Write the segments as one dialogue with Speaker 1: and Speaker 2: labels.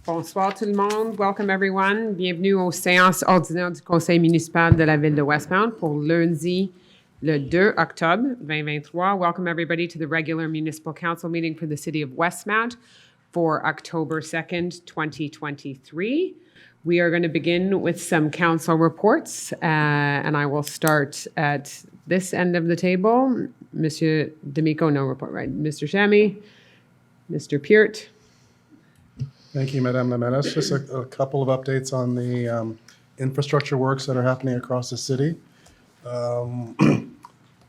Speaker 1: Bonsoir tout le monde. Welcome everyone. Bienvenue aux séances ordinaires du Conseil municipal de la ville de Westmount pour lundi, le 2 octobre 2023. Welcome everybody to the regular municipal council meeting for the city of Westmount for October 2nd, 2023. We are going to begin with some council reports, and I will start at this end of the table. Monsieur D'Amico, no report, right? Mr. Chamy, Mr. Peart.
Speaker 2: Thank you, Madame la Mairesse. Just a couple of updates on the infrastructure works that are happening across the city.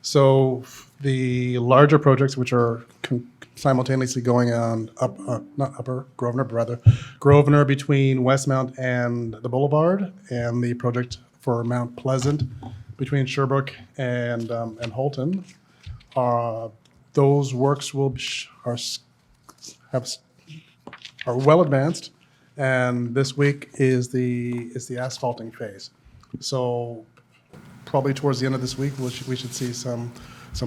Speaker 2: So the larger projects, which are simultaneously going on Grosvenor between Westmount and the Boulevard, and the project for Mount Pleasant between Sherbrooke and Holton. Those works are well advanced, and this week is the asphalting phase. So probably towards the end of this week, we should see some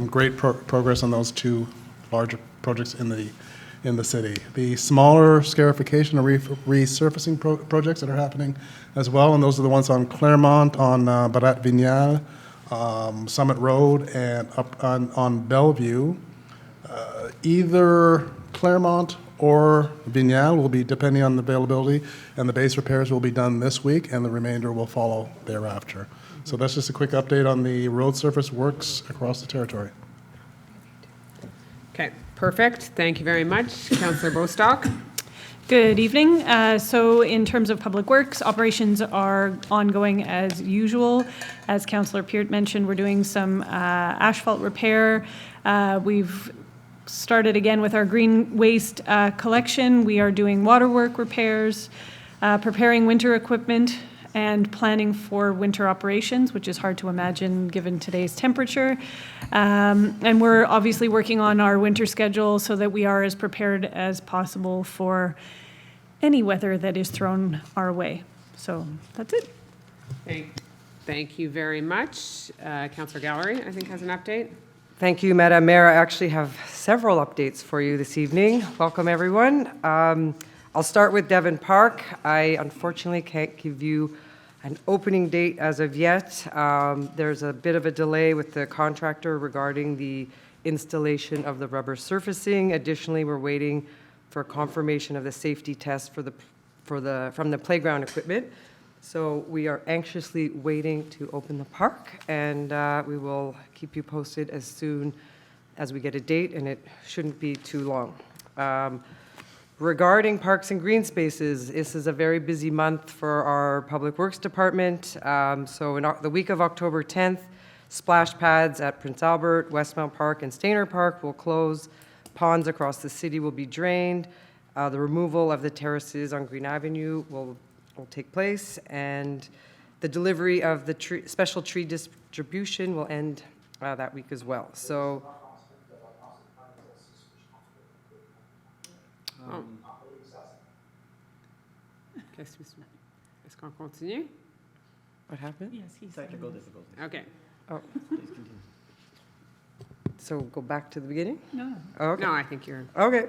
Speaker 2: great progress on those two larger projects in the city. The smaller scarification and resurfacing projects that are happening as well, and those are the ones on Claremont, on Barat Vignal, Summit Road, and up on Bellevue. Either Claremont or Vignal will be depending on the availability, and the base repairs will be done this week, and the remainder will follow thereafter. So that's just a quick update on the road surface works across the territory.
Speaker 1: Okay, perfect. Thank you very much. Councillor Bostock.
Speaker 3: Good evening. So in terms of public works, operations are ongoing as usual. As Councillor Peart mentioned, we're doing some asphalt repair. We've started again with our green waste collection. We are doing waterwork repairs, preparing winter equipment, and planning for winter operations, which is hard to imagine given today's temperature. And we're obviously working on our winter schedule so that we are as prepared as possible for any weather that is thrown our way. So that's it.
Speaker 1: Thank you very much. Councillor Gallery, I think, has an update.
Speaker 4: Thank you, Madam Mayor. I actually have several updates for you this evening. Welcome, everyone. I'll start with Devon Park. I unfortunately can't give you an opening date as of yet. There's a bit of a delay with the contractor regarding the installation of the rubber surfacing. Additionally, we're waiting for confirmation of the safety test from the playground equipment. So we are anxiously waiting to open the park, and we will keep you posted as soon as we get a date, and it shouldn't be too long. Regarding parks and green spaces, this is a very busy month for our Public Works Department. So in the week of October 10th, splash pads at Prince Albert, Westmount Park, and Stayner Park will close. Ponds across the city will be drained. The removal of the terraces on Green Avenue will take place, and the delivery of the special tree distribution will end that week as well. So
Speaker 1: Est-ce qu'on continue?
Speaker 4: what happened?
Speaker 3: Yes, he's
Speaker 5: Technical difficulties.
Speaker 1: Okay.
Speaker 4: Oh,
Speaker 5: Please continue.
Speaker 4: so go back to the beginning?
Speaker 3: No.
Speaker 4: Oh, okay.
Speaker 1: No, I think you're...
Speaker 4: Okay.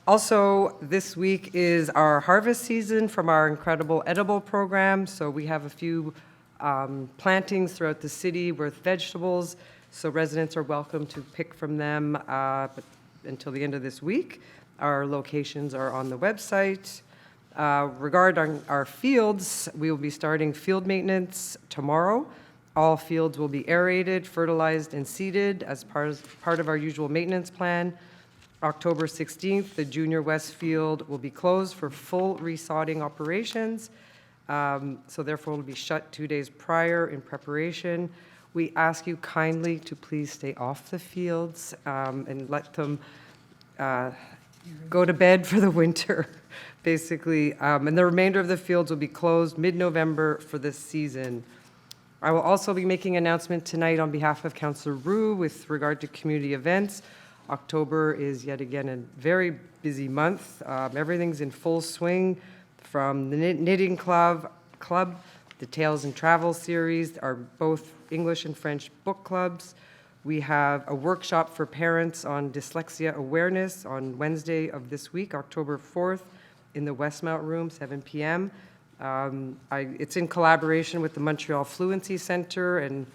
Speaker 4: Also, this week is our harvest season from our incredible edible program. So we have a few plantings throughout the city with vegetables. So residents are welcome to pick from them but until the end of this week. Our locations are on the website. Regarding our fields, we will be starting field maintenance tomorrow. All fields will be aerated, fertilized, and seeded as part of our usual maintenance plan. October 16th, the Junior West Field will be closed for full resodding operations. So therefore, it will be shut 2 days prior in preparation. We ask you kindly to please stay off the fields and let them go to bed for the winter, basically. And the remainder of the fields will be closed mid-November for this season. I will also be making an announcement tonight on behalf of Councillor Roux with regard to community events. October is yet again a very busy month. Everything's in full swing, from the Knitting Club, the Tales and Travel series, are both English and French book clubs. We have a workshop for parents on dyslexia awareness on Wednesday of this week, October 4th, in the Westmount Room, 7 p.m. It's in collaboration with the Montreal Fluency Center, and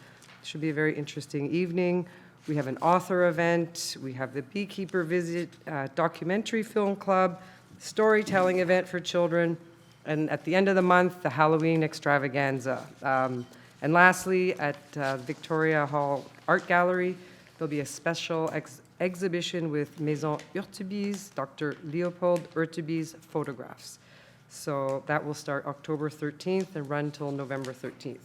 Speaker 4: should be a very interesting evening. We have an author event, we have the beekeeper visit, documentary film club, storytelling event for children, and at the end of the month, the Halloween extravaganza. And lastly, at Victoria Hall Art Gallery, there'll be a special exhibition with Maison Urtubise, Dr. Leopold Urtubise photographs. So that will start October 13th and run till November 13th.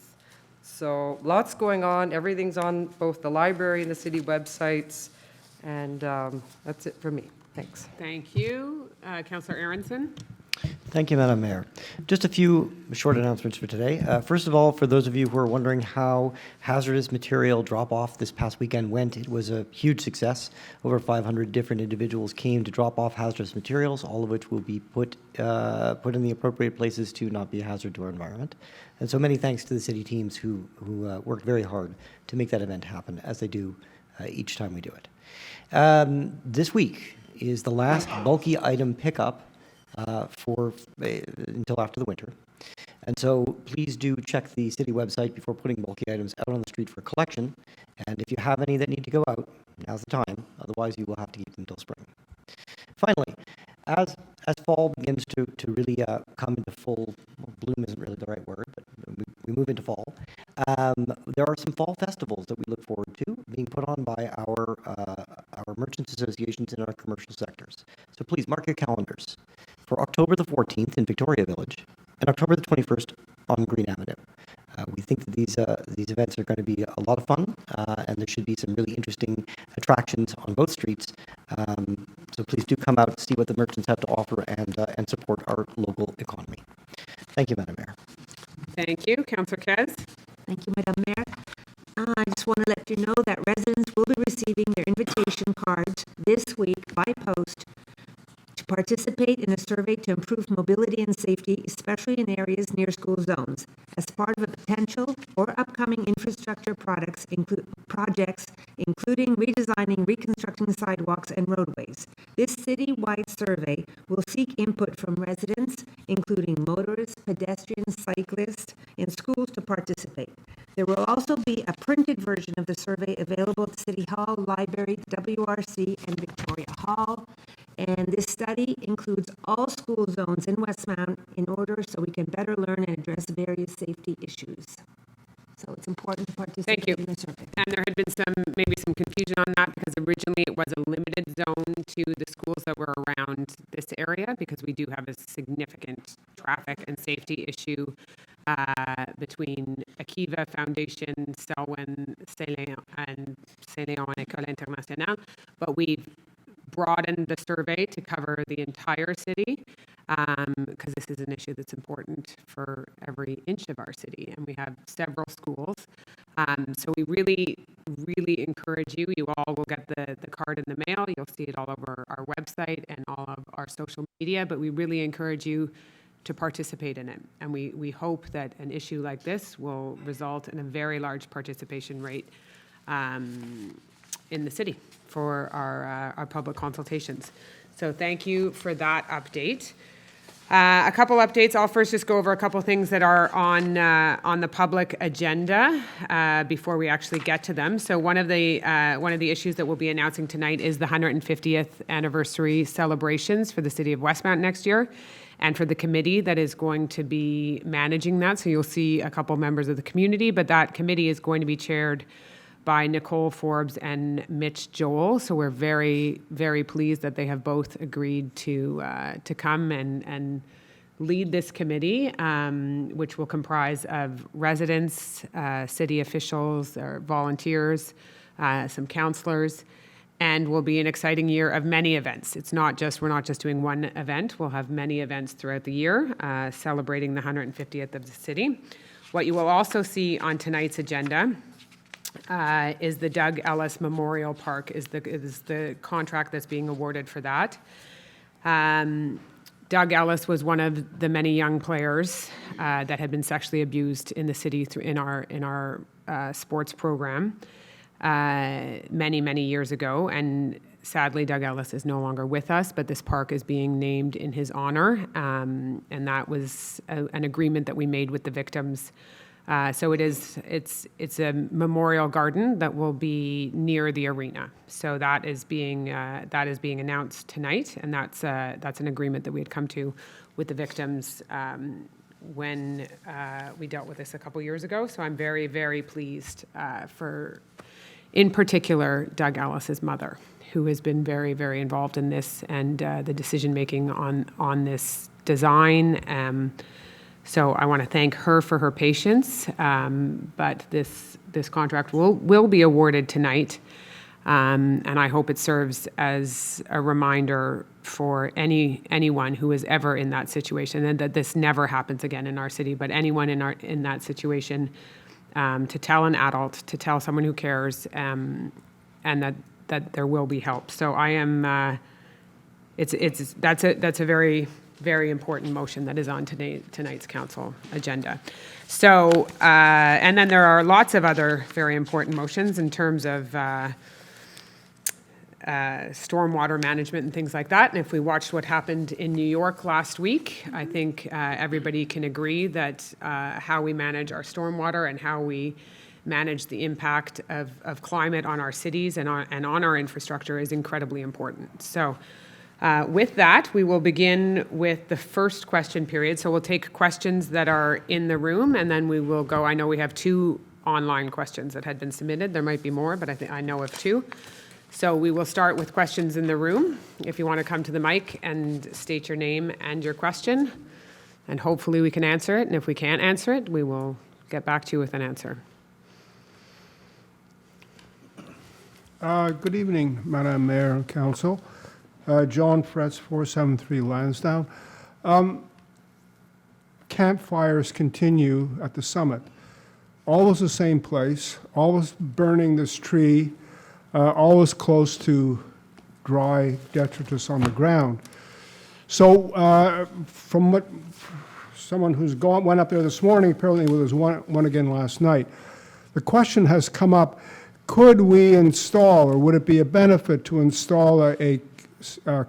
Speaker 4: So lots going on. Everything's on both the library and the city websites. And that's it for me. Thanks.
Speaker 1: Thank you. Councillor Aronson?
Speaker 5: Thank you, Madam Mayor. Just a few short announcements for today. First of all, for those of you who are wondering how hazardous material drop-off this past weekend went, it was a huge success. Over 500 different individuals came to drop off hazardous materials, all of which will be put in the appropriate places to not be a hazard to our environment. And so many thanks to the city teams who worked very hard to make that event happen, as they do each time we do it. This week is the last bulky item pickup until after the winter. And so please do check the city website before putting bulky items out on the street for collection. And if you have any that need to go out, now's the time. Otherwise, you will have to keep them until spring. Finally, as fall begins to really come into full, well, bloom isn't really the right word, but we move into fall, there are some fall festivals that we look forward to being put on by our merchants associations in our commercial sectors. So please mark your calendars for October the 14th in Victoria Village and October the 21st on Green Avenue. We think that these events are going to be a lot of fun, and there should be some really interesting attractions on both streets. So please do come out, see what the merchants have to offer, and support our local economy. Thank you, Madam Mayor.
Speaker 1: Thank you. Councillor Kez?
Speaker 6: Thank you, Madam Mayor. I just want to let you know that residents will be receiving their invitation cards this week by post to participate in a survey to improve mobility and safety, especially in areas near school zones, as part of a potential or upcoming infrastructure projects, including redesigning, reconstructing sidewalks and roadways. This citywide survey will seek input from residents, including motorists, pedestrians, cyclists, and schools to participate. There will also be a printed version of the survey available at City Hall, Library, WRC, and Victoria Hall. And this study includes all school zones in Westmount in order so we can better learn and address various safety issues. So it's important to participate
Speaker 1: Thank you.
Speaker 6: in the survey.
Speaker 1: And there had been maybe some confusion on that because originally it was a limited zone to the schools that were around this area because we do have a significant traffic and safety issue between Akiva Foundation, Selwyn, Céléon, and École Internationale. But we've broadened the survey to cover the entire city because this is an issue that's important for every inch of our city, and we have several schools. So we really, really encourage you. You all will get the card in the mail. You'll see it all over our website and all of our social media, but we really encourage you to participate in it. And we hope that an issue like this will result in a very large participation rate in the city for our public consultations. So thank you for that update. A couple updates. I'll first just go over a couple things that are on the public agenda before we actually get to them. So one of the issues that we'll be announcing tonight is the 150th anniversary celebrations for the city of Westmount next year, and for the committee that is going to be managing that. So you'll see a couple members of the community, but that committee is going to be chaired by Nicole Forbes and Mitch Joel. So we're very, very pleased that they have both agreed to come and lead this committee, which will comprise of residents, city officials, or volunteers, some councillors, and will be an exciting year of many events. We're not just doing one event. We'll have many events throughout the year celebrating the 150th of the city. What you will also see on tonight's agenda is the Doug Ellis Memorial Park is the contract that's being awarded for that. Doug Ellis was one of the many young players that had been sexually abused in the city in our sports program many, many years ago. And sadly, Doug Ellis is no longer with us, but this park is being named in his honor. And that was an agreement that we made with the victims. So it's a memorial garden that will be near the arena. So that is being announced tonight, and that's an agreement that we had come to with the victims when we dealt with this a couple years ago. So I'm very, very pleased for, in particular, Doug Ellis's mother, who has been very, very involved in this and the decision-making on this design. So I want to thank her for her patience, but this contract will be awarded tonight, and I hope it serves as a reminder for anyone who is ever in that situation, and that this never happens again in our city, but anyone in that situation, to tell an adult, to tell someone who cares, and that there will be help. So I am. That's a very, very important motion that is on tonight's council agenda. So, and then there are lots of other very important motions in terms of stormwater management and things like that. And if we watched what happened in New York last week, I think everybody can agree that how we manage our stormwater and how we manage the impact of climate on our cities and on our infrastructure is incredibly important. So, with that, we will begin with the first question period. So we'll take questions that are in the room, and then we will go. I know we have 2 online questions that had been submitted. There might be more, but I know of 2. So we will start with questions in the room. If you want to come to the mic and state your name and your question, and hopefully we can answer it. And if we can't answer it, we will get back to you with an answer.
Speaker 7: Good evening, Madam Mayor and Council. John Fretz, 473 Lansdowne. Campfires continue at the summit. Always the same place, always burning this tree, always close to dry detritus on the ground. So from what someone who's went up there this morning, apparently there was one again last night, the question has come up, could we install, or would it be a benefit to install a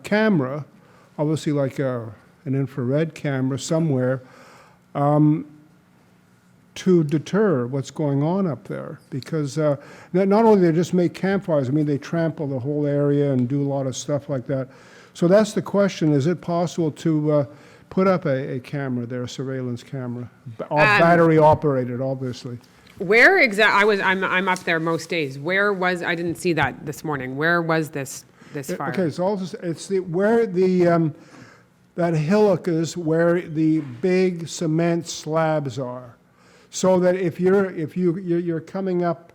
Speaker 7: camera, obviously like an infrared camera somewhere, to deter what's going on up there? Because not only they just make campfires, I mean, they trample the whole area and do a lot of stuff like that. So that's the question, is it possible to put up a camera there, a surveillance camera, battery operated, obviously?
Speaker 1: Where exactly? I'm up there most days. Where was? I didn't see that this morning. Where was this fire?
Speaker 7: Okay, so it's where that hillock is where the big cement slabs are, so that if you're coming up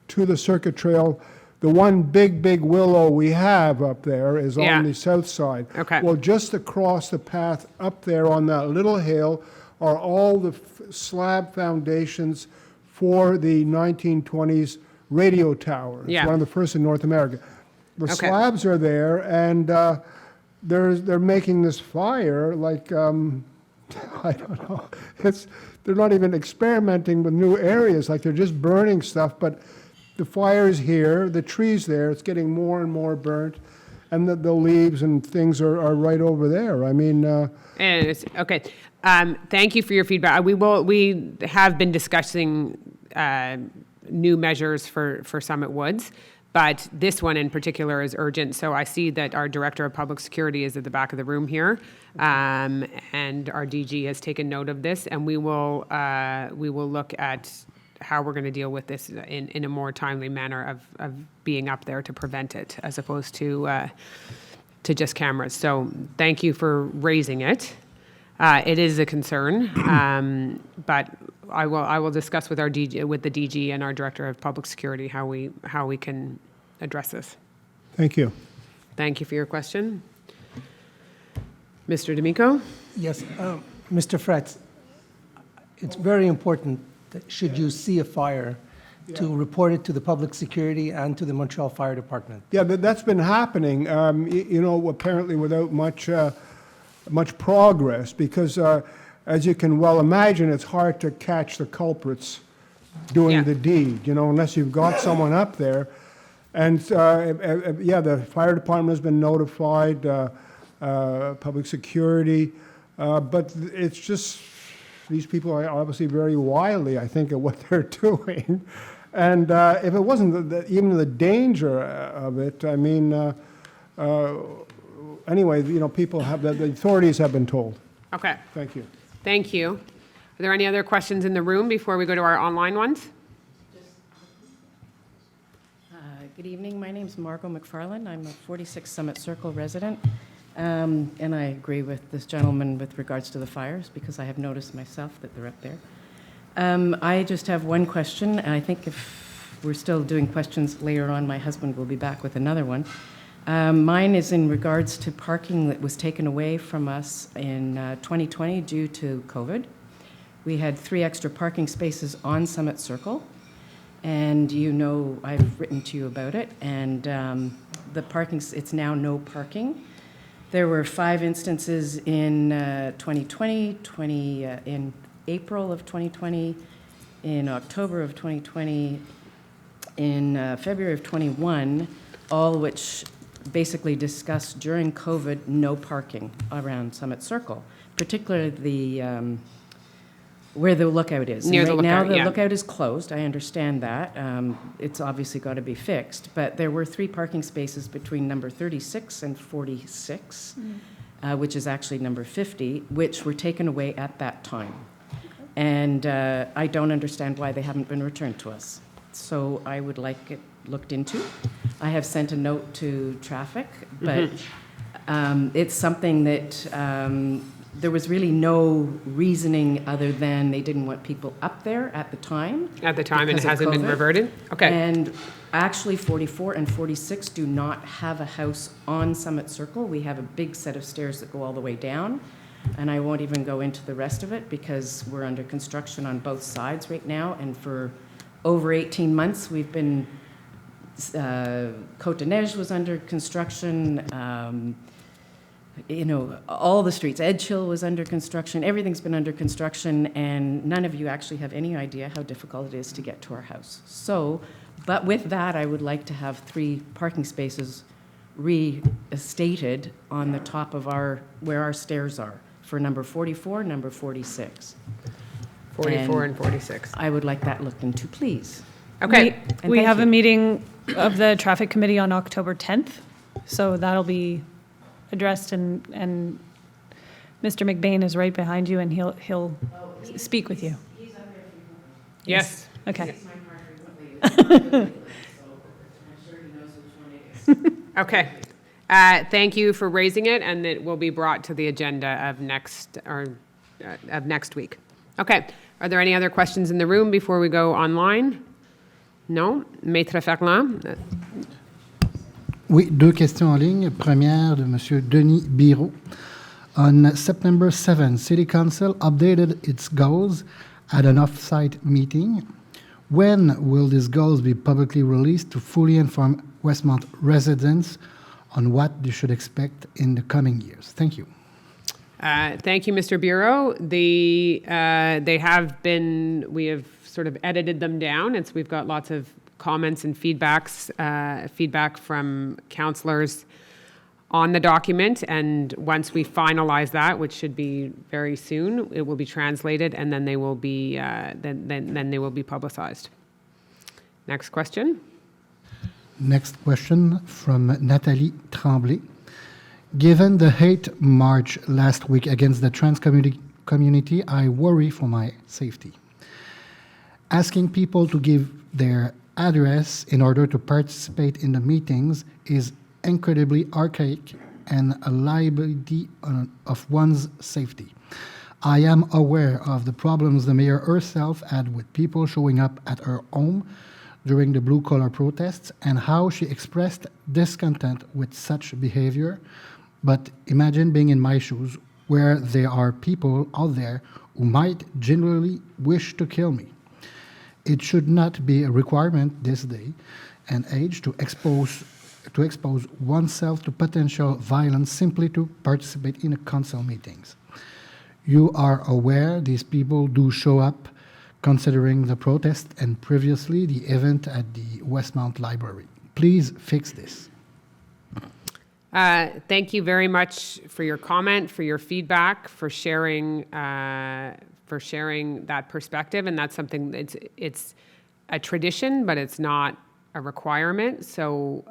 Speaker 7: to the circuit trail, the one big willow we have up there is on the south side.
Speaker 1: Okay.
Speaker 7: Well, just across the path up there on that little hill are all the slab foundations for the 1920s radio tower. It's one of the first in North America. The slabs are there, and they're making this fire like, I don't know, they're not even experimenting with new areas, like they're just burning stuff, but the fire is here, the tree's there, it's getting more and more burnt, and the leaves and things are right over there. I mean...
Speaker 1: okay. Thank you for your feedback. We have been discussing new measures for Summit Woods, but this one in particular is urgent. So I see that our Director of Public Security is at the back of the room here, and our DG has taken note of this, and we will look at how we're going to deal with this in a more timely manner of being up there to prevent it, as opposed to just cameras. So thank you for raising it. It is a concern, but I will discuss with the DG and our Director of Public Security how we can address this.
Speaker 7: Thank you.
Speaker 1: Thank you for your question. Mr. D'Amico?
Speaker 8: Yes, Mr. Fretz, it's very important that should you see a fire to report it to the public security and to the Montreal Fire Department.
Speaker 7: Yeah, that's been happening, apparently without much progress, because as you can well imagine, it's hard to catch the culprits doing the deed, unless you've got someone up there. And, yeah, the fire department has been notified, public security, but it's just, these people are obviously very wily, I think, at what they're doing. And if it wasn't even the danger of it, I mean, anyway, you know, people have, the authorities have been told.
Speaker 1: Okay,
Speaker 7: Thank you.
Speaker 1: thank you. Are there any other questions in the room before we go to our online ones?
Speaker 9: Good evening. My name's Margot McFarland. I'm a 46 Summit Circle resident. And I agree with this gentleman with regards to the fires because I have noticed myself that they're up there. I just have one question, and I think if we're still doing questions later on, my husband will be back with another one. Mine is in regards to parking that was taken away from us in 2020 due to COVID. We had 3 extra parking spaces on Summit Circle, and you know I've written to you about it, and the parking, it's now no parking. There were 5 instances in 2020, in April of 2020, in October of 2020, in February of 21, all which basically discussed during COVID no parking around Summit Circle, particularly the where the lookout is.
Speaker 1: Near
Speaker 9: And
Speaker 1: the
Speaker 9: right now,
Speaker 1: lookout,
Speaker 9: the
Speaker 1: yeah.
Speaker 9: lookout is closed. I understand that. It's obviously got to be fixed. But there were 3 parking spaces between number 36 and 46, which is actually number 50, which were taken away at that time. And I don't understand why they haven't been returned to us. So I would like it looked into. I have sent a note to traffic, but it's something that there was really no reasoning other than they didn't want people up there at the time.
Speaker 1: At the time, and it
Speaker 9: because of
Speaker 1: hasn't been
Speaker 9: COVID.
Speaker 1: reverted? Okay.
Speaker 9: And actually, 44 and 46 do not have a house on Summit Circle. We have a big set of stairs that go all the way down. And I won't even go into the rest of it because we're under construction on both sides right now. And for over 18 months, we've been, Côte de Neige was under construction. You know, all the streets, Edgehill was under construction. Everything's been under construction. And none of you actually have any idea how difficult it is to get to our house. So, but with that, I would like to have 3 parking spaces restated on the top of where our stairs are for number 44, number 46.
Speaker 1: 44 and 46.
Speaker 9: I would like that looked into, please.
Speaker 1: Okay.
Speaker 9: And
Speaker 3: We
Speaker 9: thank
Speaker 3: have
Speaker 9: you.
Speaker 3: a meeting of the traffic committee on October 10th, so that'll be addressed, and Mr. McBain is right behind you, and he'll speak with you.
Speaker 1: Yes.
Speaker 3: Okay.
Speaker 1: Okay. Thank you for raising it, and it will be brought to the agenda of next week. Okay. Are there any other questions in the room before we go online? No? Maître Ferland?
Speaker 10: Oui, 2 questions en ligne. Première de M. Denis Biro. On September 7, City Council updated its goals at an off-site meeting. When will these goals be publicly released to fully inform Westmount residents on what they should expect in the coming years? Thank you.
Speaker 1: Thank you, Mr. Bureau. We have sort of edited them down, and so we've got lots of comments and feedback from councillors on the document. And once we finalize that, which should be very soon, it will be translated, and then they will be then they will be publicized. Next question.
Speaker 10: Next question from Nathalie Tremblay. Given the hate march last week against the trans community, I worry for my safety. Asking people to give their address in order to participate in the meetings is incredibly archaic and a liability of one's safety. I am aware of the problems the mayor herself had with people showing up at her home during the blue-collar protests and how she expressed discontent with such behavior. But imagine being in my shoes, where there are people out there who might genuinely wish to kill me. It should not be a requirement this day and age to expose oneself to potential violence simply to participate in council meetings. You are aware these people do show up, considering the protest and previously the event at the Westmount Library. Please fix this.
Speaker 1: Thank you very much for your comment, for your feedback, for sharing that perspective. And that's something it's a tradition, but it's not a requirement. So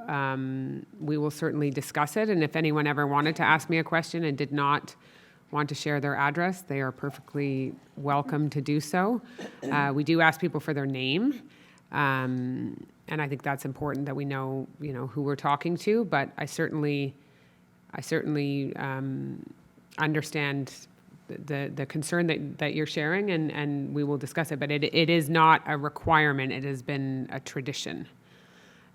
Speaker 1: we will certainly discuss it. And if anyone ever wanted to ask me a question and did not want to share their address, they are perfectly welcome to do so. We do ask people for their name. And I think that's important that we know, who we're talking to. But I certainly understand the concern that you're sharing, and we will discuss it. But it is not a requirement. It has been a tradition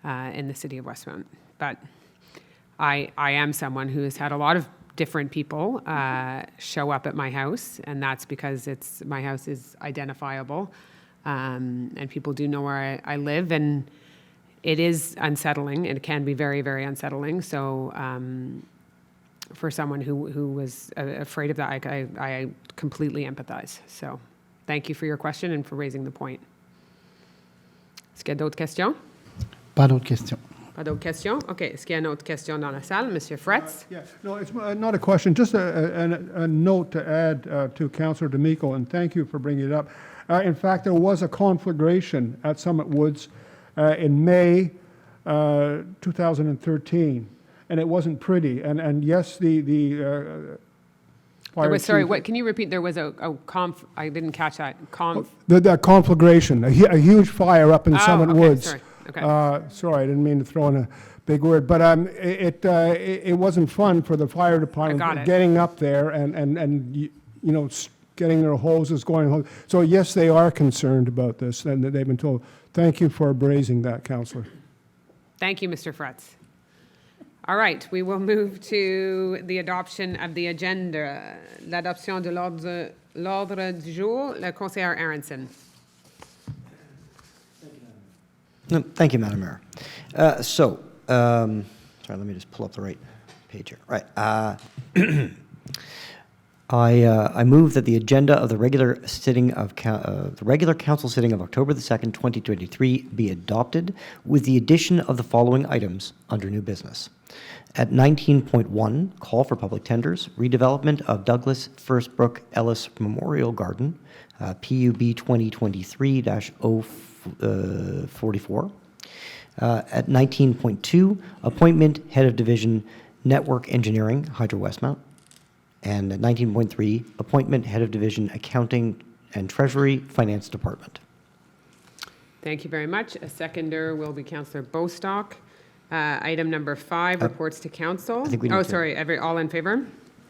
Speaker 1: in the city of Westmount. But I am someone who has had a lot of different people show up at my house, and that's because my house is identifiable. And people do know where I live, and it is unsettling. It can be very, very unsettling. So for someone who was afraid of that, I completely empathize. So thank you for your question and for raising the point. Est-ce qu'il y a d'autres questions?
Speaker 10: Pas d'autres questions.
Speaker 1: Pas d'autres questions? OK. Est-ce qu'il y a une autre question dans la salle? Monsieur Fretz?
Speaker 7: Yeah, no, it's not a question, just a note to add to Councillor D'Amico, and thank you for bringing it up. In fact, there was a conflagration at Summit Woods in May 2013, and it wasn't pretty. And yes, the fire
Speaker 1: Sorry,
Speaker 7: chief-
Speaker 1: what? Can you repeat? There was a I didn't catch that.
Speaker 7: The conflagration, a huge fire up in Summit
Speaker 1: okay,
Speaker 7: Woods.
Speaker 1: sorry. Okay.
Speaker 7: Sorry, I didn't mean to throw in a big word, but it wasn't fun for the fire department
Speaker 1: got it.
Speaker 7: getting up there and getting their hoses going. So yes, they are concerned about this, and they've been told. Thank you for raising that, Councillor.
Speaker 1: Thank you, Mr. Fretz. All right, we will move to the adoption of the agenda. L'adoption de l'ordre du jour. Le conseiller Aronson.
Speaker 5: No, thank you, Madam Mayor. Sorry, let me just pull up the right page here. Right. I move that the agenda of the regular council sitting of October the 2nd, 2023 be adopted with the addition of the following items under new business. At 19.1, call for public tenders, redevelopment of Douglas Firstbrook Ellis Memorial Garden, PUB 2023-044. At 19.2, appointment head of division network engineering, Hydro Westmount. And at 19.3, appointment head of division accounting and treasury, finance department.
Speaker 1: Thank you very much. A seconder will be Councillor Bostock. Item number 5, reports to council.
Speaker 5: I think we need to-
Speaker 1: sorry. All in favor?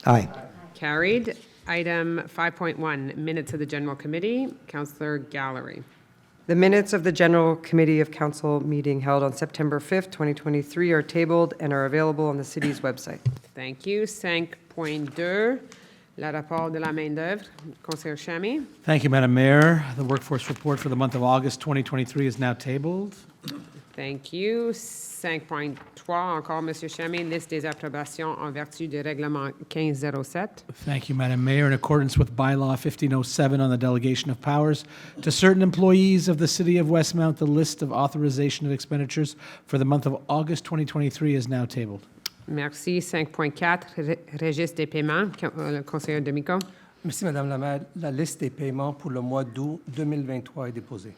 Speaker 5: Aye.
Speaker 1: Carried. Item 5.1, minutes of the general committee. Councillor Gallery.
Speaker 4: The minutes of the General Committee of Council meeting held on September 5th, 2023 are tabled and are available on the city's website.
Speaker 1: Thank you. 5.2, le rapport de la main-d'œuvre. Conseiller Chamy.
Speaker 11: Thank you, Madam Mayor. The workforce report for the month of August 2023 is now tabled.
Speaker 1: Thank you. 5.3, encore, Monsieur Chamy, liste des approbations en vertu du règlement 1507.
Speaker 11: Thank you, Madam Mayor. In accordance with Bylaw 1507 on the delegation of powers to certain employees of the City of Westmount, the list of authorization of expenditures for the month of August 2023 is now tabled.
Speaker 1: Merci. 5.4, registre des paiements. Le conseiller D'Amico.
Speaker 8: Merci, Madame la Maire. La liste des paiements pour le mois d'août 2023 est déposée.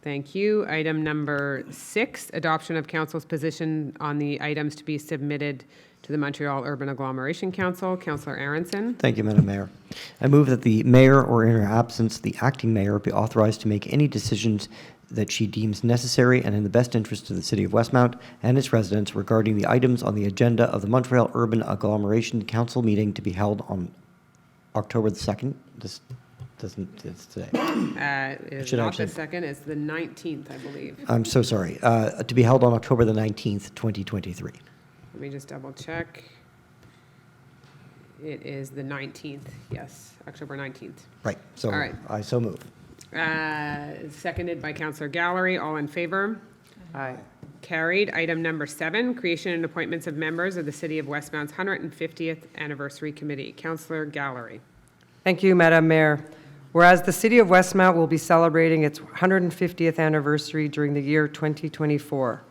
Speaker 1: Thank you. Item number 6, adoption of council's position on the items to be submitted to the Montreal Urban Agglomeration Council. Councillor Aronson.
Speaker 5: Thank you, Madam Mayor. I move that the mayor, or in her absence, the acting mayor, be authorized to make any decisions that she deems necessary and in the best interest of the City of Westmount and its residents regarding the items on the agenda of the Montreal Urban Agglomeration Council meeting to be held on October the 2nd. It's today.
Speaker 1: It is
Speaker 5: Should
Speaker 1: not
Speaker 5: actually-
Speaker 1: the 2nd, it's the 19th, I believe.
Speaker 5: I'm so sorry. To be held on October the 19th, 2023.
Speaker 1: Let me just double check. It is the 19th, yes, October 19th.
Speaker 5: Right. So
Speaker 1: All right.
Speaker 5: I so move.
Speaker 1: Seconded by Councillor Gallery. All in favor?
Speaker 4: Aye.
Speaker 1: Carried. Item number 7, creation and appointments of members of the City of Westmount's 150th Anniversary Committee. Councillor Gallery.
Speaker 4: Thank you, Madam Mayor. Whereas the City of Westmount will be celebrating its 150th anniversary during the year 2024.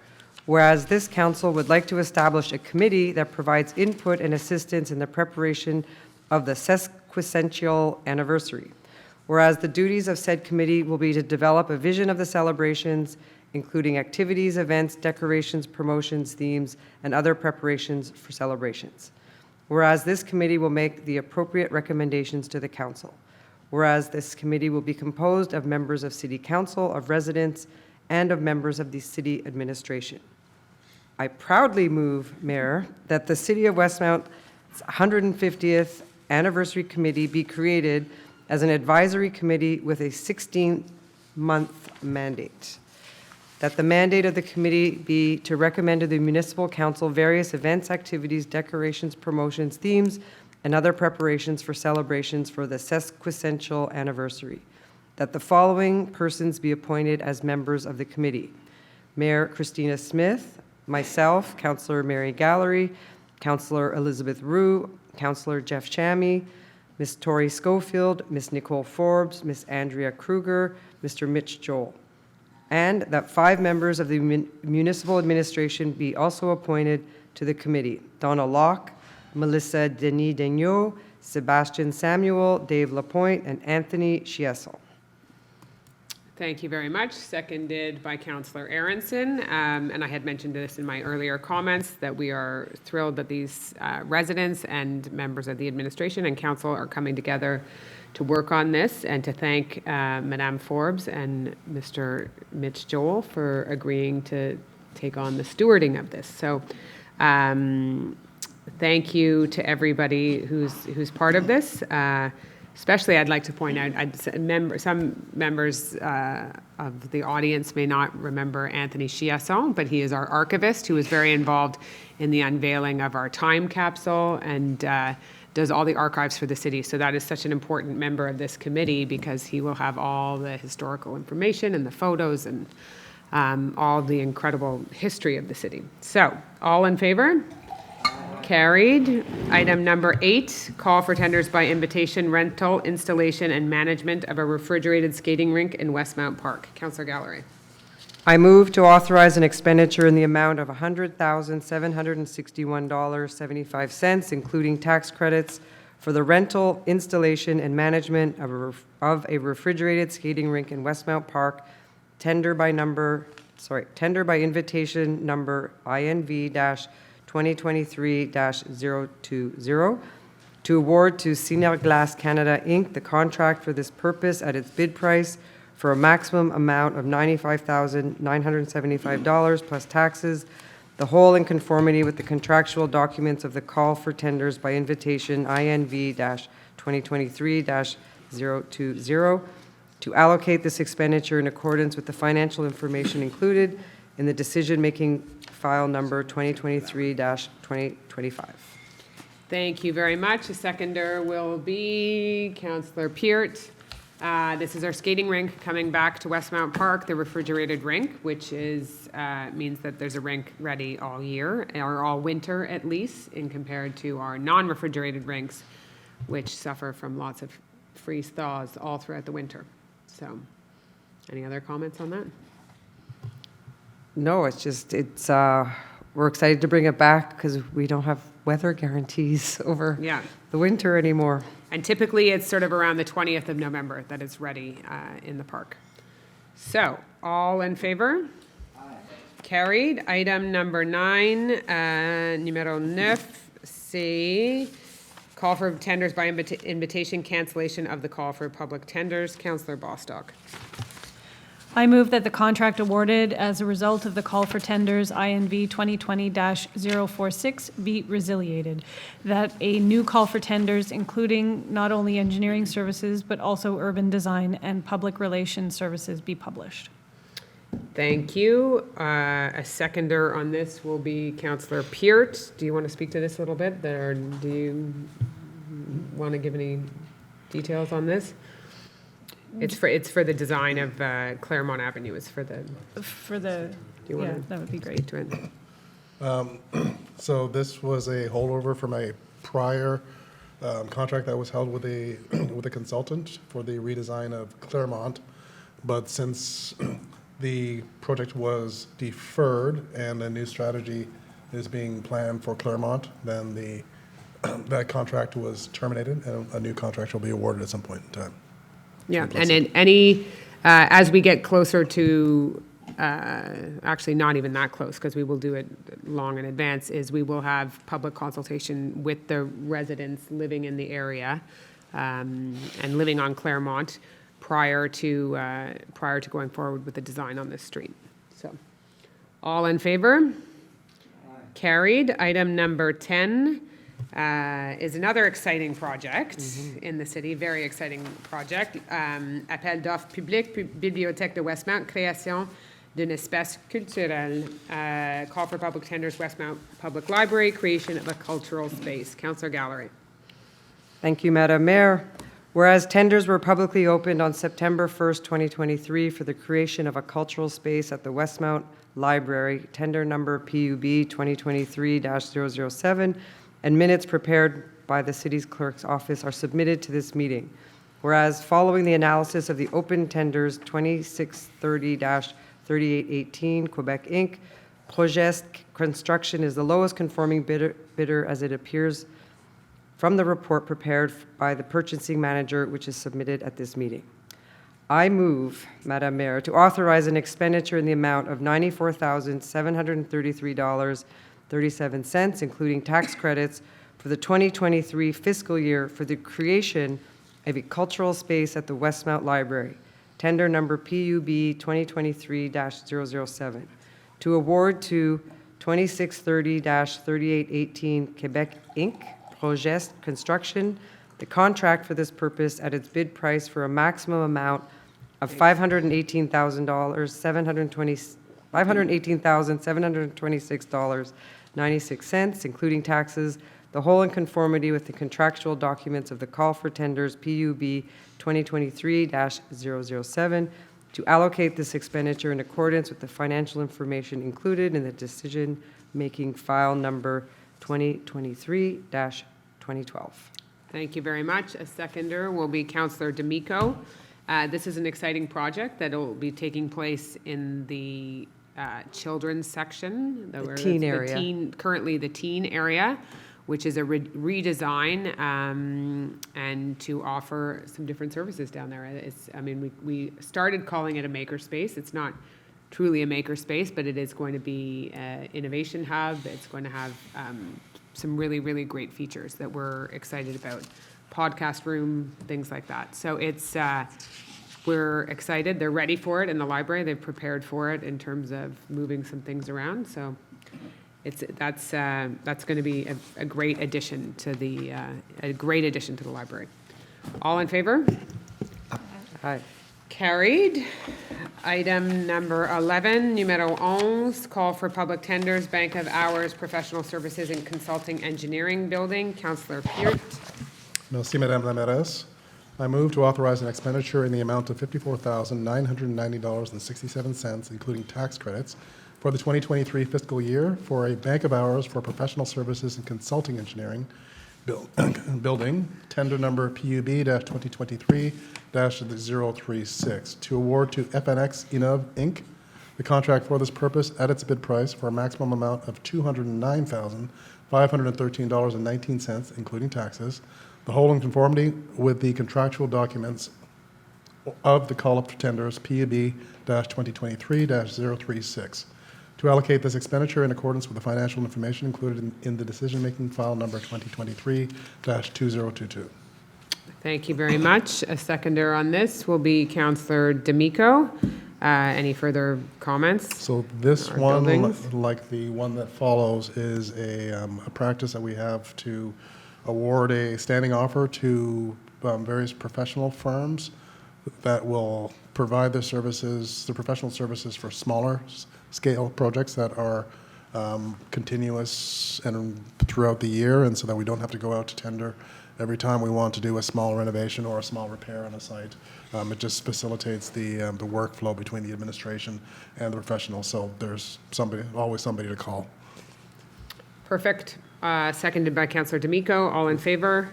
Speaker 4: Whereas this council would like to establish a committee that provides input and assistance in the preparation of the sesquicentennial anniversary. Whereas the duties of said committee will be to develop a vision of the celebrations, including activities, events, decorations, promotions, themes, and other preparations for celebrations. Whereas this committee will make the appropriate recommendations to the council. Whereas this committee will be composed of members of City Council, of residents, and of members of the city administration. I proudly move, Mayor, that the City of Westmount's 150th Anniversary Committee be created as an advisory committee with a 16-month mandate. That the mandate of the committee be to recommend to the Municipal Council various events, activities, decorations, promotions, themes, and other preparations for celebrations for the sesquicentennial anniversary. That the following persons be appointed as members of the committee: Mayor Christina Smith, myself, Councillor Mary Gallery, Councillor Elizabeth Roux, Councillor Jeff Chammy, Ms. Tori Schofield, Ms. Nicole Forbes, Ms. Andrea Kruger, Mr. Mitch Joel. And that 5 members of the municipal administration be also appointed to the committee: Donna Locke, Melissa Denis Daigneault, Sebastian Samuel, Dave Lapointe, and Anthony Chiessel.
Speaker 1: Thank you very much. Seconded by Councillor Aronson. And I had mentioned this in my earlier comments that we are thrilled that these residents and members of the administration and council are coming together to work on this, and to thank Madame Forbes and Mr. Mitch Joel for agreeing to take on the stewarding of this. So thank you to everybody who's part of this. Especially, I'd like to point out, some members of the audience may not remember Anthony Chiessel, but he is our archivist who was very involved in the unveiling of our time capsule and does all the archives for the city. So that is such an important member of this committee because he will have all the historical information and the photos and all the incredible history of the city. So, all in favor? Carried. Item number 8, call for tenders by invitation, rental, installation, and management of a refrigerated skating rink in Westmount Park. Councillor Gallery.
Speaker 4: I move to authorize an expenditure in the amount of $100,761.75, including tax credits, for the rental, installation, and management of a refrigerated skating rink in Westmount Park, tender by invitation number INV-2023-020, to award to Senior Glass Canada, Inc. the contract for this purpose at its bid price for a maximum amount of $95,975 plus taxes, the whole in conformity with the contractual documents of the call for tenders by invitation INV-2023-020, to allocate this expenditure in accordance with the financial information included in the decision-making file number 2023-2025.
Speaker 1: Thank you very much. A seconder will be Councillor Peart. This is our skating rink coming back to Westmount Park, the refrigerated rink, which is means that there's a rink ready all year, or all winter at least, in compared to our non-refrigerated rinks, which suffer from lots of freeze thaws all throughout the winter. So, any other comments on that?
Speaker 4: No, we're excited to bring it back because we don't have weather guarantees over the winter anymore.
Speaker 1: And typically, it's sort of around the 20th of November that it's ready in the park. So, all in favor? Aye. Carried. Item number 9, numero 9, c'est call for tenders by invitation, cancellation of the call for public tenders. Councillor Bostock.
Speaker 3: I move that the contract awarded as a result of the call for tenders INV 2020-046 be resiliated, that a new call for tenders, including not only engineering services, but also urban design and public relations services, be published.
Speaker 1: Thank you. A seconder on this will be Councillor Peart. Do you want to speak to this a little bit, or do you want to give any details on this? It's for the design of Claremont Avenue. It's for the.
Speaker 3: Do you want to that would be great.
Speaker 1: To it?
Speaker 2: So this was a holdover from a prior contract that was held with a consultant for the redesign of Claremont, but since the project was deferred and a new strategy is being planned for Claremont, then that contract was terminated and a new contract will be awarded at some point in time.
Speaker 1: Yeah, and in as we get closer to, actually not even that close, because we will do it long in advance, is we will have public consultation with the residents living in the area and living on Claremont prior to going forward with the design on this street. So, all in favor? Carried. Item number 10 is another exciting project in the city, very exciting project. Appel d'offres public, Bibliothèque de Westmount, création d'un espace culturel. Call for public tenders, Westmount Public Library, creation of a cultural space. Councillor Gallery.
Speaker 4: Thank you, Madam Mayor. Whereas tenders were publicly opened on September 1st, 2023 for the creation of a cultural space at the Westmount Library, tender number PUB 2023-007, and minutes prepared by the city's clerk's office are submitted to this meeting. Whereas following the analysis of the open tenders 2630-3818, Quebec Inc., Progest Construction is the lowest conforming bidder as it appears from the report prepared by the purchasing manager, which is submitted at this meeting. I move, Madam Mayor, to authorize an expenditure in the amount of $94,733.37, including tax credits, for the 2023 fiscal year for the creation of a cultural space at the Westmount Library, tender number PUB 2023-007, to award to 2630-3818 Quebec Inc., Progest Construction, the contract for this purpose at its bid price for a maximum amount of $518,726.96, including taxes, the whole in conformity with the contractual documents of the call for tenders PUB 2023-007, to allocate this expenditure in accordance with the financial information included in the decision-making file number 2023-2012.
Speaker 1: Thank you very much. A seconder will be Councillor D'Amico. This is an exciting project that will be taking place in the children's section.
Speaker 4: The teen area.
Speaker 1: Currently the teen area, which is a redesign and to offer some different services down there. We started calling it a makerspace. It's not truly a makerspace, but it is going to be an innovation hub. It's going to have some really, really great features that we're excited about. Podcast room, things like that. So we're excited. They're ready for it in the library. They've prepared for it in terms of moving some things around. So that's going to be a great addition to the library. All in favor?
Speaker 4: Aye.
Speaker 1: Carried. Item number 11, numero 11, call for public tenders, Bank of Hours, Professional Services and Consulting Engineering Building. Councillor Peart.
Speaker 2: Merci, Madame la Mairesse. I move to authorize an expenditure in the amount of $54,990.67, including tax credits, for the 2023 fiscal year for a Bank of Hours for Professional Services and Consulting Engineering building, tender number PUB-2023-036, to award to FNX Innov Inc. the contract for this purpose at its bid price for a maximum amount of $209,513.19, including taxes, the whole in conformity with the contractual documents of the call-up for tenders PUB-2023-036, to allocate this expenditure in accordance with the financial information included in the decision-making file number 2023-2022.
Speaker 1: Thank you very much. A seconder on this will be Councillor D'Amico. Any further comments?
Speaker 2: So this one,
Speaker 1: buildings?
Speaker 2: like the one that follows, is a practice that we have to award a standing offer to various professional firms that will provide their services, the professional services for smaller scale projects that are continuous and throughout the year, and so that we don't have to go out to tender every time we want to do a small renovation or a small repair on a site. It just facilitates the workflow between the administration and the professionals, so there's always somebody to call.
Speaker 1: Perfect. Seconded by Councillor D'Amico. All in favor?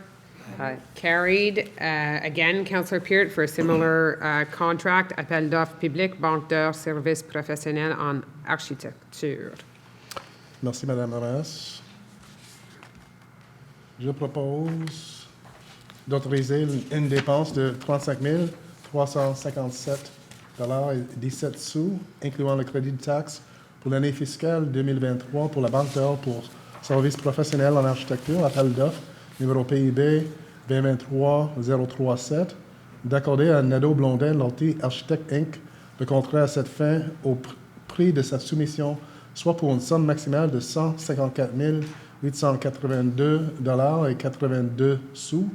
Speaker 1: Carried. Again, Councillor Peart for a similar contract, appel d'offres public, banque d'heures, services professionnels en architecture.
Speaker 2: Merci, Madame la mairesse. Je propose d'autoriser une dépense de 35 357,17 $, incluant le crédit de taxe pour l'année fiscale 2023 pour la Banque d'or pour services professionnels en architecture, appel d'offres, numéro PIB 2023-037, d'accorder à Nadeau Blondin, Lortie Architecte Inc., le contrat à cette fin au prix de sa soumission, soit pour une somme maximale de 154 882,82 $,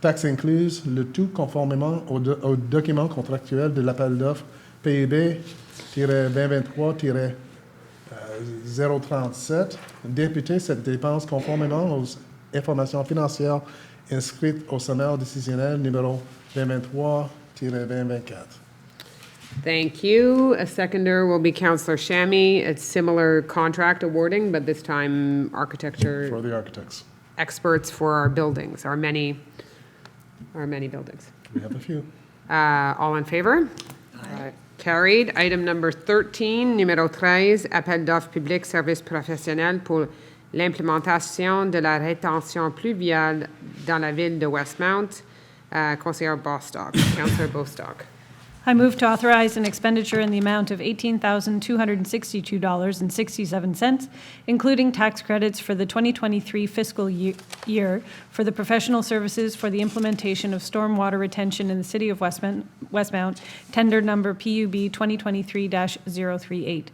Speaker 2: taxes incluses, le tout conformément au document contractuel de l'appel d'offres PIB-2023-037, d'imputer cette dépense conformément aux informations financières inscrites au sommaire décisionnel numéro 2023-2024.
Speaker 1: Thank you. A seconder will be Councillor Shammy. It's similar contract awarding, but this time architecture
Speaker 2: For the architects.
Speaker 1: experts for our buildings, our many buildings.
Speaker 2: We have a few.
Speaker 1: All in favor? Carried. Item number 13, numéro 13, appel d'offres public service professionnel pour l'implémentation de la rétention pluviale dans la ville de Westmount. Conseiller Bostock. Councillor Bostock.
Speaker 3: I move to authorize an expenditure in the amount of $18,262.67, including tax credits for the 2023 fiscal year for the professional services for the implementation of stormwater retention in the city of Westmount, tender number PUB 2023-038.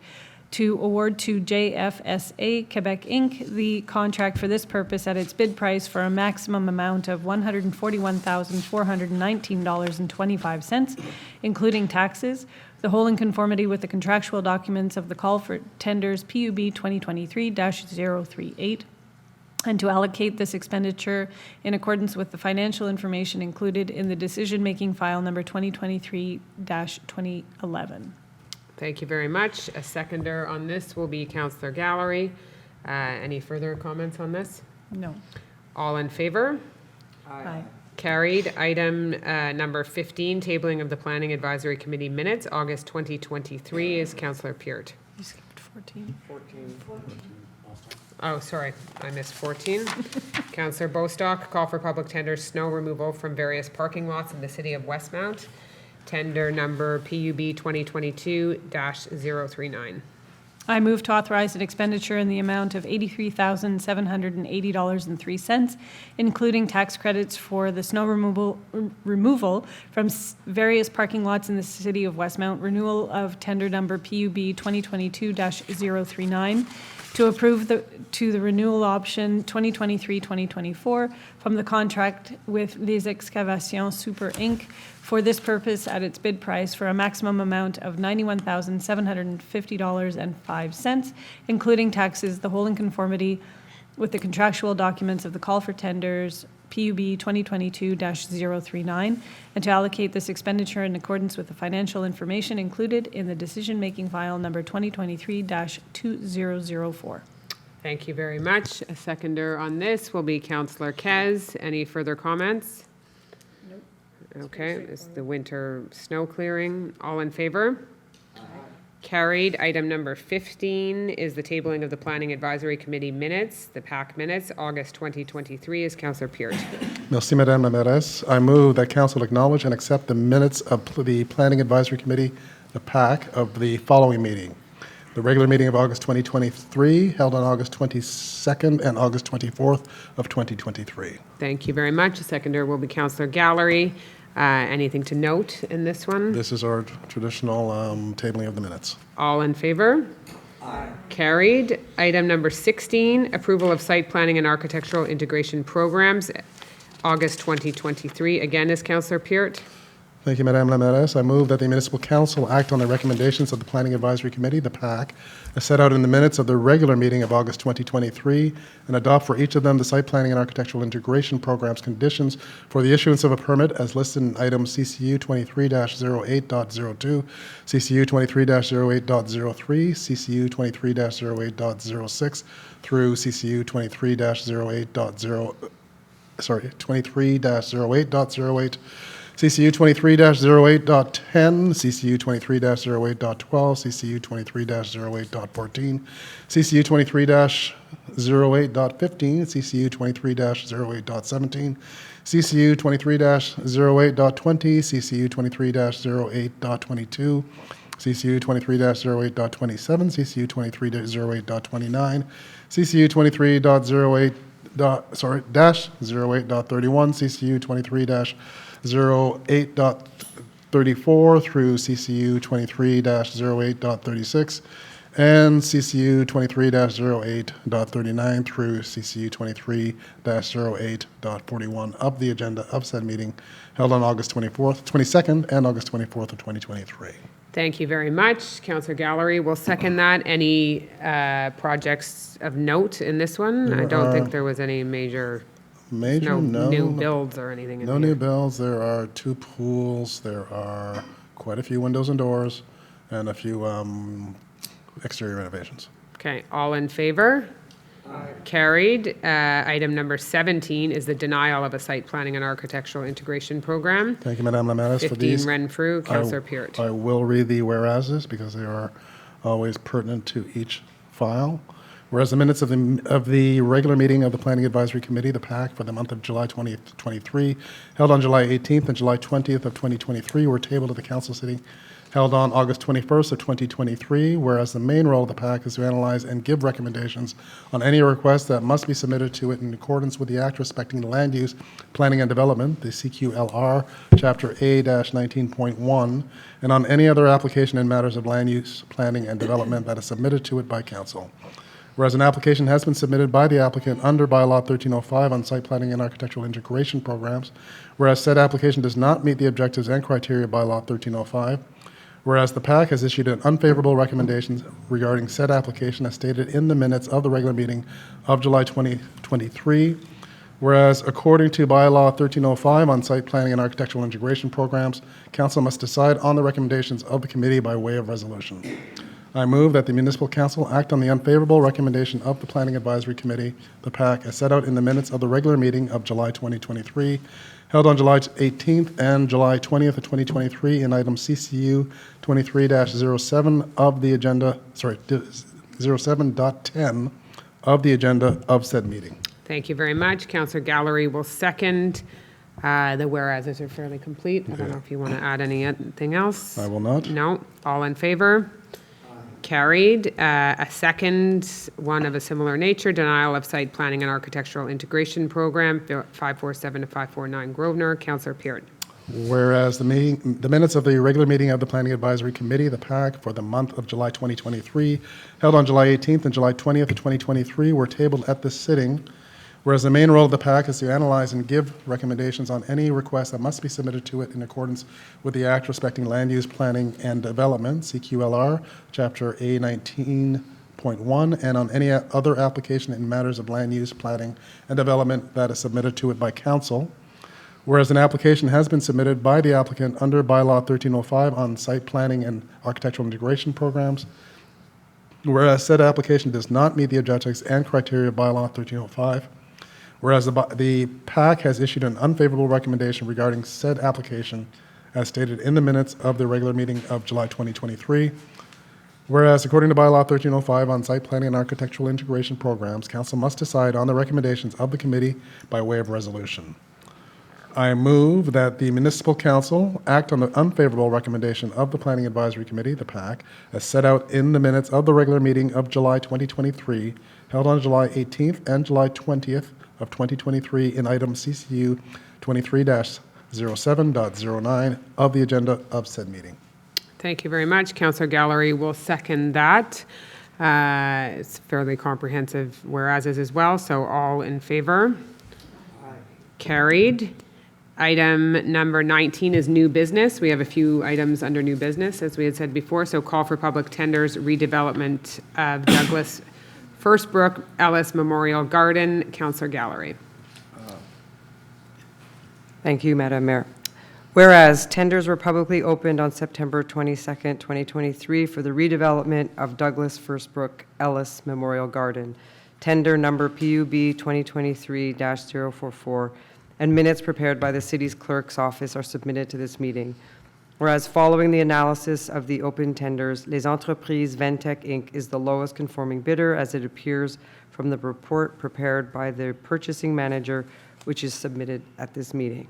Speaker 3: To award to JFSA Quebec Inc. the contract for this purpose at its bid price for a maximum amount of $141,419.25, including taxes, the whole in conformity with the contractual documents of the call for tenders PUB 2023-038, and to allocate this expenditure in accordance with the financial information included in the decision-making file number 2023-2011.
Speaker 1: Thank you very much. A seconder on this will be Councillor Gallery. Any further comments on this?
Speaker 3: No.
Speaker 1: All in favor?
Speaker 3: Aye.
Speaker 1: Carried. Item number 15, tabling of the Planning Advisory Committee minutes, August 2023, is Councillor Peart.
Speaker 3: You skipped 14.
Speaker 1: Oh, sorry, I missed 14. Councillor Bostock, call for public tender snow removal from various parking lots in the city of Westmount. Tender number PUB 2022-039.
Speaker 3: I move to authorize an expenditure in the amount of $83,780.03, including tax credits for the snow removal from various parking lots in the city of Westmount, renewal of tender number PUB 2022-039, to approve the renewal option 2023-2024 from the contract with Les Excavations Super Inc. for this purpose at its bid price for a maximum amount of $91,750.05, including taxes, the whole in conformity with the contractual documents of the call for tenders PUB 2022-039, and to allocate this expenditure in accordance with the financial information included in the decision-making file number 2023-2004.
Speaker 1: Thank you very much. A seconder on this will be Councillor Kez. Any further comments? Nope. Okay, it's the winter snow clearing. All in favor? Aye. Carried. Item number 15 is the tabling of the Planning Advisory Committee minutes, the PAC minutes, August 2023, is Councillor Peart.
Speaker 2: Merci, Madame la mairesse. I move that council acknowledge and accept the minutes of the Planning Advisory Committee, the PAC, of the following meeting. The regular meeting of August 2023, held on August 22nd and August 24th of 2023.
Speaker 1: Thank you very much. A seconder will be Councillor Gallery. Anything to note in this one?
Speaker 2: This is our traditional tabling of the minutes.
Speaker 1: All in favor? Aye. Carried. Item number 16, approval of site planning and architectural integration programs, August 2023. Again, is Councillor Peart.
Speaker 2: Thank you, Madame la mairesse. I move that the Municipal Council act on the recommendations of the Planning Advisory Committee, the PAC, as set out in the minutes of the regular meeting of August 2023, and adopt for each of them the site planning and architectural integration program's conditions for the issuance of a permit as listed in item CCU 23-08.02, CCU 23-08.03, CCU 23-08.06 through CCU 23-08.08 23-08.08, CCU 23-08.10, CCU 23-08.12, CCU 23-08.14, CCU 23-08.15, CCU 23-08.17, CCU 23-08.20, CCU 23-08.22, CCU 23-08.27, CCU 23-08.29, CCU 23-08 -08.31, CCU 23-08.34 through CCU 23-08.36, and CCU 23-08.39 through CCU 23-08.41 of the agenda of said meeting held on August 22nd and August 24th of 2023.
Speaker 1: Thank you very much. Councillor Gallery will second that. Any projects of note in this one? I don't think there was any major
Speaker 2: no
Speaker 1: new builds or anything in
Speaker 2: No
Speaker 1: here.
Speaker 2: new builds. There are 2 pools. There are quite a few windows and doors, and a few exterior renovations.
Speaker 1: Okay, all in favor? Carried. Item number 17 is the denial of a site planning and architectural integration program.
Speaker 2: Thank you, Madame Lamatis, for
Speaker 1: 15
Speaker 2: these.
Speaker 1: Renfrew, Councillor Peart.
Speaker 2: I will read the whereases because they are always pertinent to each file. Whereas the minutes of the regular meeting of the Planning Advisory Committee, the PAC, for the month of July 2023, held on July 18th and July 20th of 2023, were tabled at the council sitting held on August 21st of 2023, whereas the main role of the PAC is to analyze and give recommendations on any requests that must be submitted to it in accordance with the Act respecting land use, planning and development, the CQLR, Chapter A-19.1, and on any other application in matters of land use, planning and development that is submitted to it by council. Whereas an application has been submitted by the applicant under Bylaw 1305 on site planning and architectural integration programs, whereas said application does not meet the objectives and criteria of Bylaw 1305, whereas the PAC has issued an unfavorable recommendation regarding said application as stated in the minutes of the regular meeting of July 2023, whereas according to Bylaw 1305 on site planning and architectural integration programs, council must decide on the recommendations of the committee by way of resolution. I move that the Municipal Council act on the unfavorable recommendation of the Planning Advisory Committee, the PAC, as set out in the minutes of the regular meeting of July 2023, held on July 18th and July 20th of 2023 in item CCU 23-07 of the agenda, 07.10 of the agenda of said meeting.
Speaker 1: Thank you very much. Councillor Gallery will second. The whereases are fairly complete. I don't know if you want to add anything else.
Speaker 2: I will not.
Speaker 1: No. All in favor? Carried. A second one of a similar nature, denial of site planning and architectural integration program, 547 to 549 Grosvenor. Councillor Peart.
Speaker 2: Whereas the minutes of the regular meeting of the Planning Advisory Committee, the PAC, for the month of July 2023, held on July 18th and July 20th of 2023, were tabled at this sitting. Whereas the main role of the PAC is to analyze and give recommendations on any request that must be submitted to it in accordance with the Act respecting land use, planning and development, CQLR, Chapter A-19.1, and on any other application in matters of land use, planning and development that is submitted to it by council. Whereas an application has been submitted by the applicant under Bylaw 1305 on site planning and architectural integration programs, whereas said application does not meet the objectives and criteria of Bylaw 1305, whereas the PAC has issued an unfavorable recommendation regarding said application as stated in the minutes of the regular meeting of July 2023, whereas according to Bylaw 1305 on site planning and architectural integration programs, council must decide on the recommendations of the committee by way of resolution. I move that the Municipal Council act on the unfavorable recommendation of the Planning Advisory Committee, the PAC, as set out in the minutes of the regular meeting of July 2023, held on July 18th and July 20th of 2023 in item CCU 23-07.09 of the agenda of said meeting.
Speaker 1: Thank you very much. Councillor Gallery will second that. It's fairly comprehensive whereases as well, so all in favor? Carried. Item number 19 is new business. We have a few items under new business, as we had said before. So call for public tenders, redevelopment of Douglas Firstbrook Ellis Memorial Garden. Councillor Gallery.
Speaker 4: Thank you, Madam Mayor. Whereas tenders were publicly opened on September 22nd, 2023 for the redevelopment of Douglas Firstbrook Ellis Memorial Garden. Tender number PUB 2023-044 and minutes prepared by the city's clerk's office are submitted to this meeting. Whereas following the analysis of the open tenders, Les Entreprises Ventec Inc. is the lowest conforming bidder as it appears from the report prepared by the purchasing manager, which is submitted at this meeting.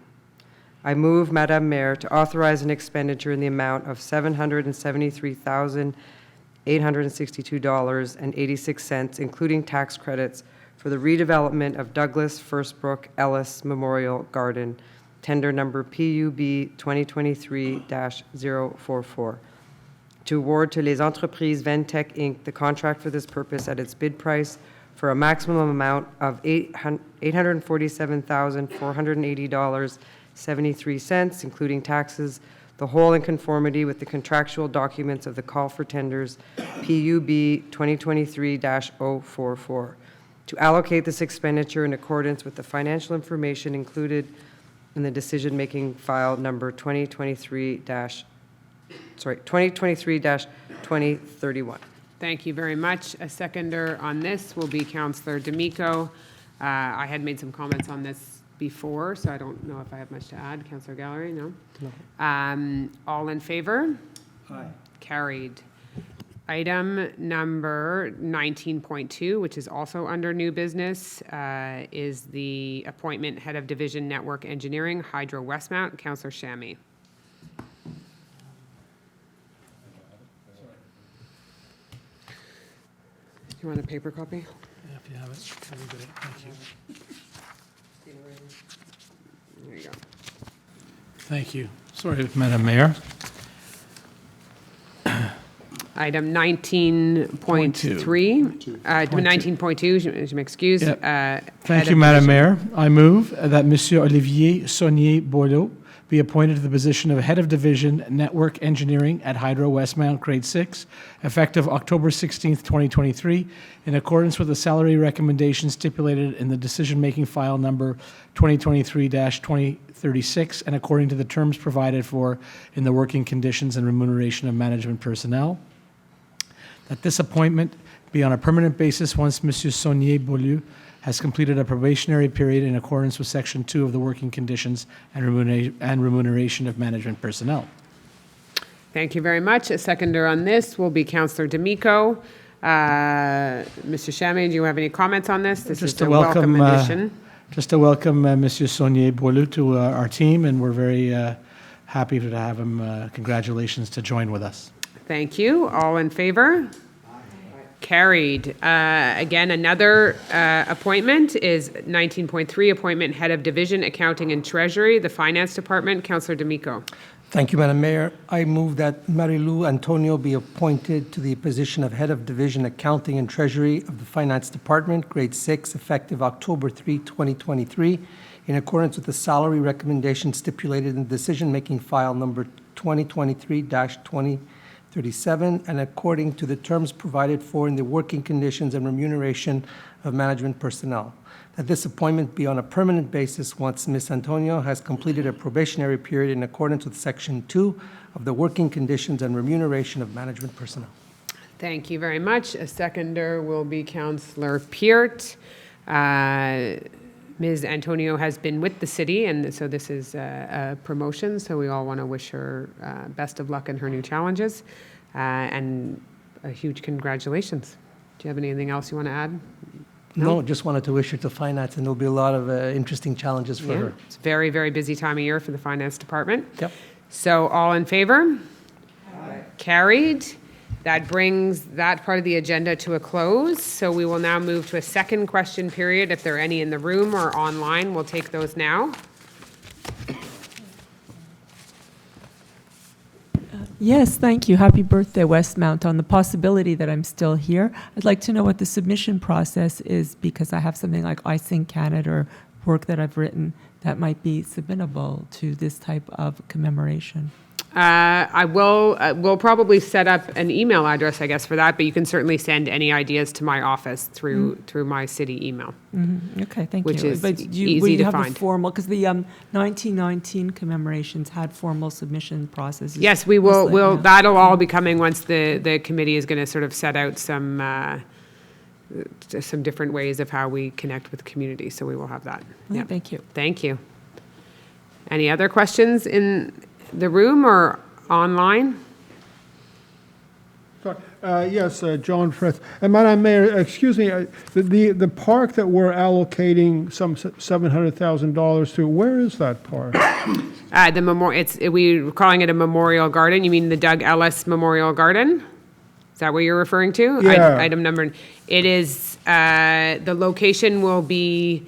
Speaker 4: I move, Madame Mayor, to authorize an expenditure in the amount of $773,862.86, including tax credits, for the redevelopment of Douglas Firstbrook Ellis Memorial Garden, tender number PUB 2023-044. To award to Les Entreprises Ventec Inc. the contract for this purpose at its bid price for a maximum amount of $847,480.73, including taxes, the whole in conformity with the contractual documents of the call for tenders PUB 2023-044. To allocate this expenditure in accordance with the financial information included in the decision-making file number 2023-2031.
Speaker 1: Thank you very much. A seconder on this will be Councillor D'Amico. I had made some comments on this before, so I don't know if I have much to add. Councillor Gallery, no? No. All in favor? Aye. Carried. Item number 19.2, which is also under new business, is the appointment Head of Division Network Engineering, Hydro Westmount, Councillor Shammy. You want a paper copy?
Speaker 11: Yeah, if you have it, that'd be great. Thank you.
Speaker 1: There you go.
Speaker 11: Thank you. Sorry, Madam Mayor.
Speaker 1: Item 19.3, 19.2, je m'excuse.
Speaker 11: Thank you, Madam Mayor. I move that Monsieur Olivier Saunier-Boileau be appointed to the position of Head of Division Network Engineering at Hydro Westmount, Grade 6, effective October 16th, 2023, in accordance with the salary recommendation stipulated in the decision-making file number 2023-2036, and according to the terms provided for in the working conditions and remuneration of management personnel. That this appointment be on a permanent basis once Monsieur Saunier-Boileau has completed a probationary period in accordance with Section 2 of the Working Conditions and Remuneration of Management Personnel.
Speaker 1: Thank you very much. A seconder on this will be Councillor D'Amico. Mr. Shammy, do you have any comments on this? This is a welcome addition.
Speaker 11: Just to welcome Monsieur Saunier-Boileau to our team, and we're very happy to have him. Congratulations to join with us.
Speaker 1: Thank you. All in favor? Carried. Again, another appointment is 19.3, appointment Head of Division, Accounting and Treasury, the Finance Department. Councillor D'Amico.
Speaker 8: Thank you, Madam Mayor. I move that Marilu Antonio be appointed to the position of Head of Division, Accounting and Treasury of the Finance Department, Grade 6, effective October 3, 2023, in accordance with the salary recommendation stipulated in the decision-making file number 2023-2037, and according to the terms provided for in the working conditions and remuneration of management personnel. That this appointment be on a permanent basis once Ms. Antonio has completed a probationary period in accordance with Section 2 of the working conditions and remuneration of management personnel.
Speaker 1: Thank you very much. A seconder will be Councillor Peart. Ms. Antonio has been with the city, and so this is a promotion, so we all want to wish her best of luck in her new challenges, and a huge congratulations. Do you have anything else you want to add?
Speaker 8: No, just wanted to wish her to finance, and there'll be a lot of interesting challenges for her.
Speaker 1: It's a very, very busy time of year for the finance department.
Speaker 8: Yep.
Speaker 1: So all in favor? Aye. Carried. That brings that part of the agenda to a close. So we will now move to a second question period. If there are any in the room or online, we'll take those now.
Speaker 12: Yes, thank you. Happy birthday, Westmount. On the possibility that I'm still here, I'd like to know what the submission process is, because I have something like iSync Canada or work that I've written that might be submittable to this type of commemoration.
Speaker 1: We'll probably set up an email address, I guess, for that, but you can certainly send any ideas to my office through my city email.
Speaker 12: Mm-hmm. Okay, thank
Speaker 1: which
Speaker 12: you.
Speaker 1: Is
Speaker 12: but
Speaker 1: easy
Speaker 12: will you
Speaker 1: to
Speaker 12: have
Speaker 1: find.
Speaker 12: A formal, because the 1919 commemorations had formal submission processes.
Speaker 1: Yes, we will. That'll all be coming once the committee is going to sort of set out some different ways of how we connect with the community. So we will have that.
Speaker 12: Yeah, thank you.
Speaker 1: Thank you. Any other questions in the room or online?
Speaker 7: Yes, John Frith. And Madam Mayor, excuse me, the park that we're allocating some $700,000 to, where is that park?
Speaker 1: The memorial. We're calling it a memorial garden. You mean the Doug Ellis Memorial Garden? Is that what you're referring to?
Speaker 7: Yeah.
Speaker 1: Item number. It is. The location will be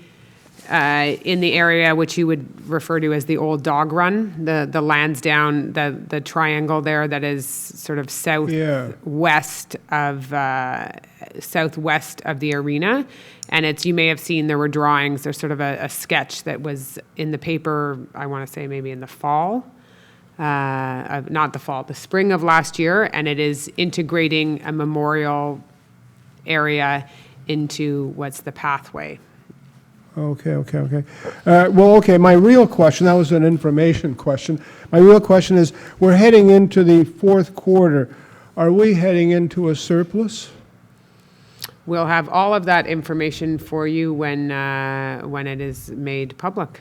Speaker 1: in the area which you would refer to as the old dog run, the Lansdowne, the triangle there that is sort of southwest of the arena. And it's, you may have seen, there were drawings. There's sort of a sketch that was in the paper, I want to say maybe in the fall, the spring of last year. And it is integrating a memorial area into what's the pathway.
Speaker 7: Okay. My real question, that was an information question. My real question is, we're heading into the fourth quarter. Are we heading into a surplus?
Speaker 1: We'll have all of that information for you when it is made public.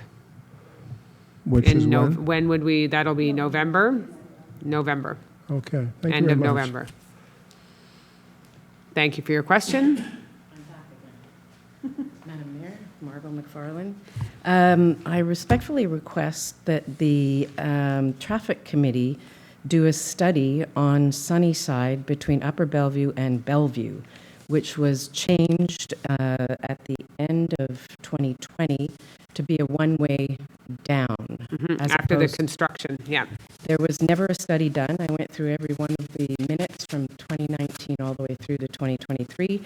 Speaker 7: Which is when?
Speaker 1: When would we, that'll be November? November.
Speaker 7: Okay, thank you
Speaker 1: End
Speaker 7: very
Speaker 1: of
Speaker 7: much.
Speaker 1: November. Thank you for your question.
Speaker 9: Madam Mayor, Margot McFarland. I respectfully request that the Traffic Committee do a study on Sunnyside between Upper Bellevue and Bellevue, which was changed at the end of 2020 to be a one-way down.
Speaker 1: After the construction, yeah.
Speaker 9: There was never a study done. I went through every one of the minutes from 2019 all the way through to 2023.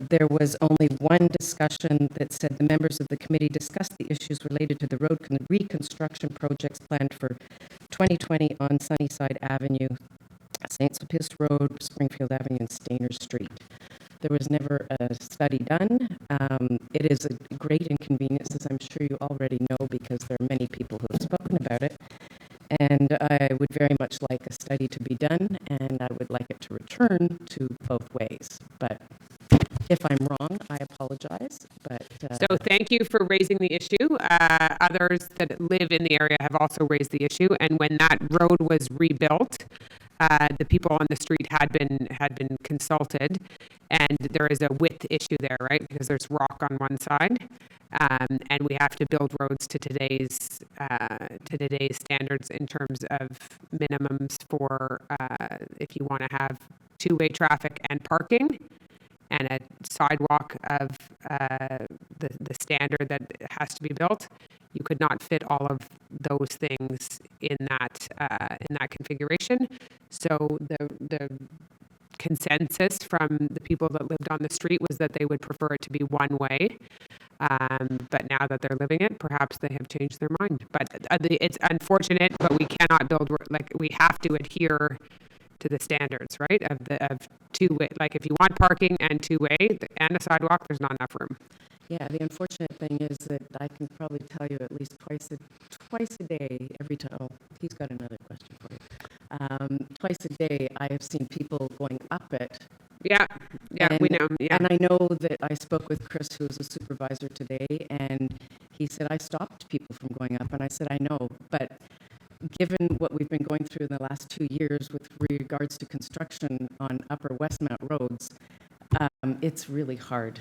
Speaker 9: There was only one discussion that said the members of the committee discussed the issues related to the road reconstruction projects planned for 2020 on Sunnyside Avenue, St. Sulpice Road, Springfield Avenue, and Stainer Street. There was never a study done. It is a great inconvenience, as I'm sure you already know, because there are many people who have spoken about it. And I would very much like a study to be done, and I would like it to return to both ways. But if I'm wrong, I apologize. But
Speaker 1: So thank you for raising the issue. Others that live in the area have also raised the issue. And when that road was rebuilt, the people on the street had been consulted, and there is a width issue there, right? Because there's rock on one side, and we have to build roads to today's standards in terms of minimums for if you want to have two-way traffic and parking, and a sidewalk of the standard that has to be built. You could not fit all of those things in that configuration. So the consensus from the people that lived on the street was that they would prefer it to be one way. But now that they're living it, perhaps they have changed their mind. But it's unfortunate, but we cannot build, we have to adhere to the standards, right? Of two-way, like if you want parking and two-way and a sidewalk, there's not enough room.
Speaker 9: yeah, the unfortunate thing is that I can probably tell you at least twice a day, every time. Oh, he's got another question for you. Twice a day, I have seen people going up it.
Speaker 1: Yeah, we know. Yeah.
Speaker 9: And I know that I spoke with Chris, who was a supervisor today, and he said, I stopped people from going up. And I said, I know, but given what we've been going through in the last 2 years with regards to construction on Upper Westmount roads, it's really hard.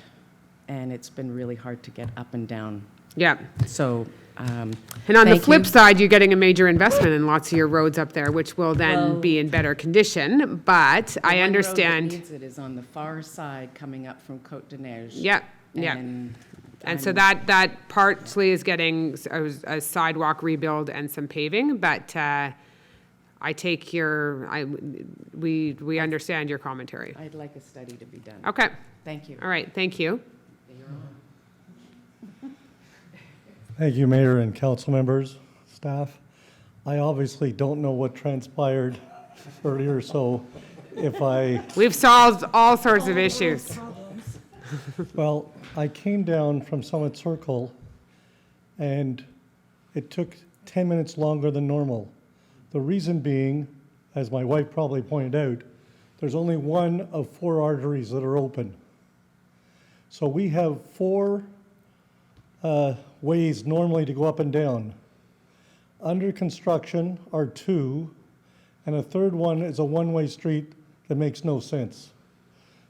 Speaker 9: And it's been really hard to get up and down.
Speaker 1: Yeah.
Speaker 9: So,
Speaker 1: and on the flip side, you're getting a major investment in lots of your roads up there, which will then be in better condition. But I understand.
Speaker 9: The one road that needs it is on the far side coming up from Côte de Neige.
Speaker 1: Yeah, yeah. And so that partly is getting a sidewalk rebuild and some paving, but I take we understand your commentary.
Speaker 9: I'd like a study to be done.
Speaker 1: Okay.
Speaker 9: Thank you.
Speaker 1: All right, thank you.
Speaker 13: Thank you, Mayor and council members, staff. I obviously don't know what transpired earlier, so
Speaker 1: We've solved all sorts of issues.
Speaker 13: Well, I came down from Summit Circle, and it took 10 minutes longer than normal. The reason being, as my wife probably pointed out, there's only one of 4 arteries that are open. So we have 4 ways normally to go up and down. Under construction are two, and a third one is a one-way street that makes no sense.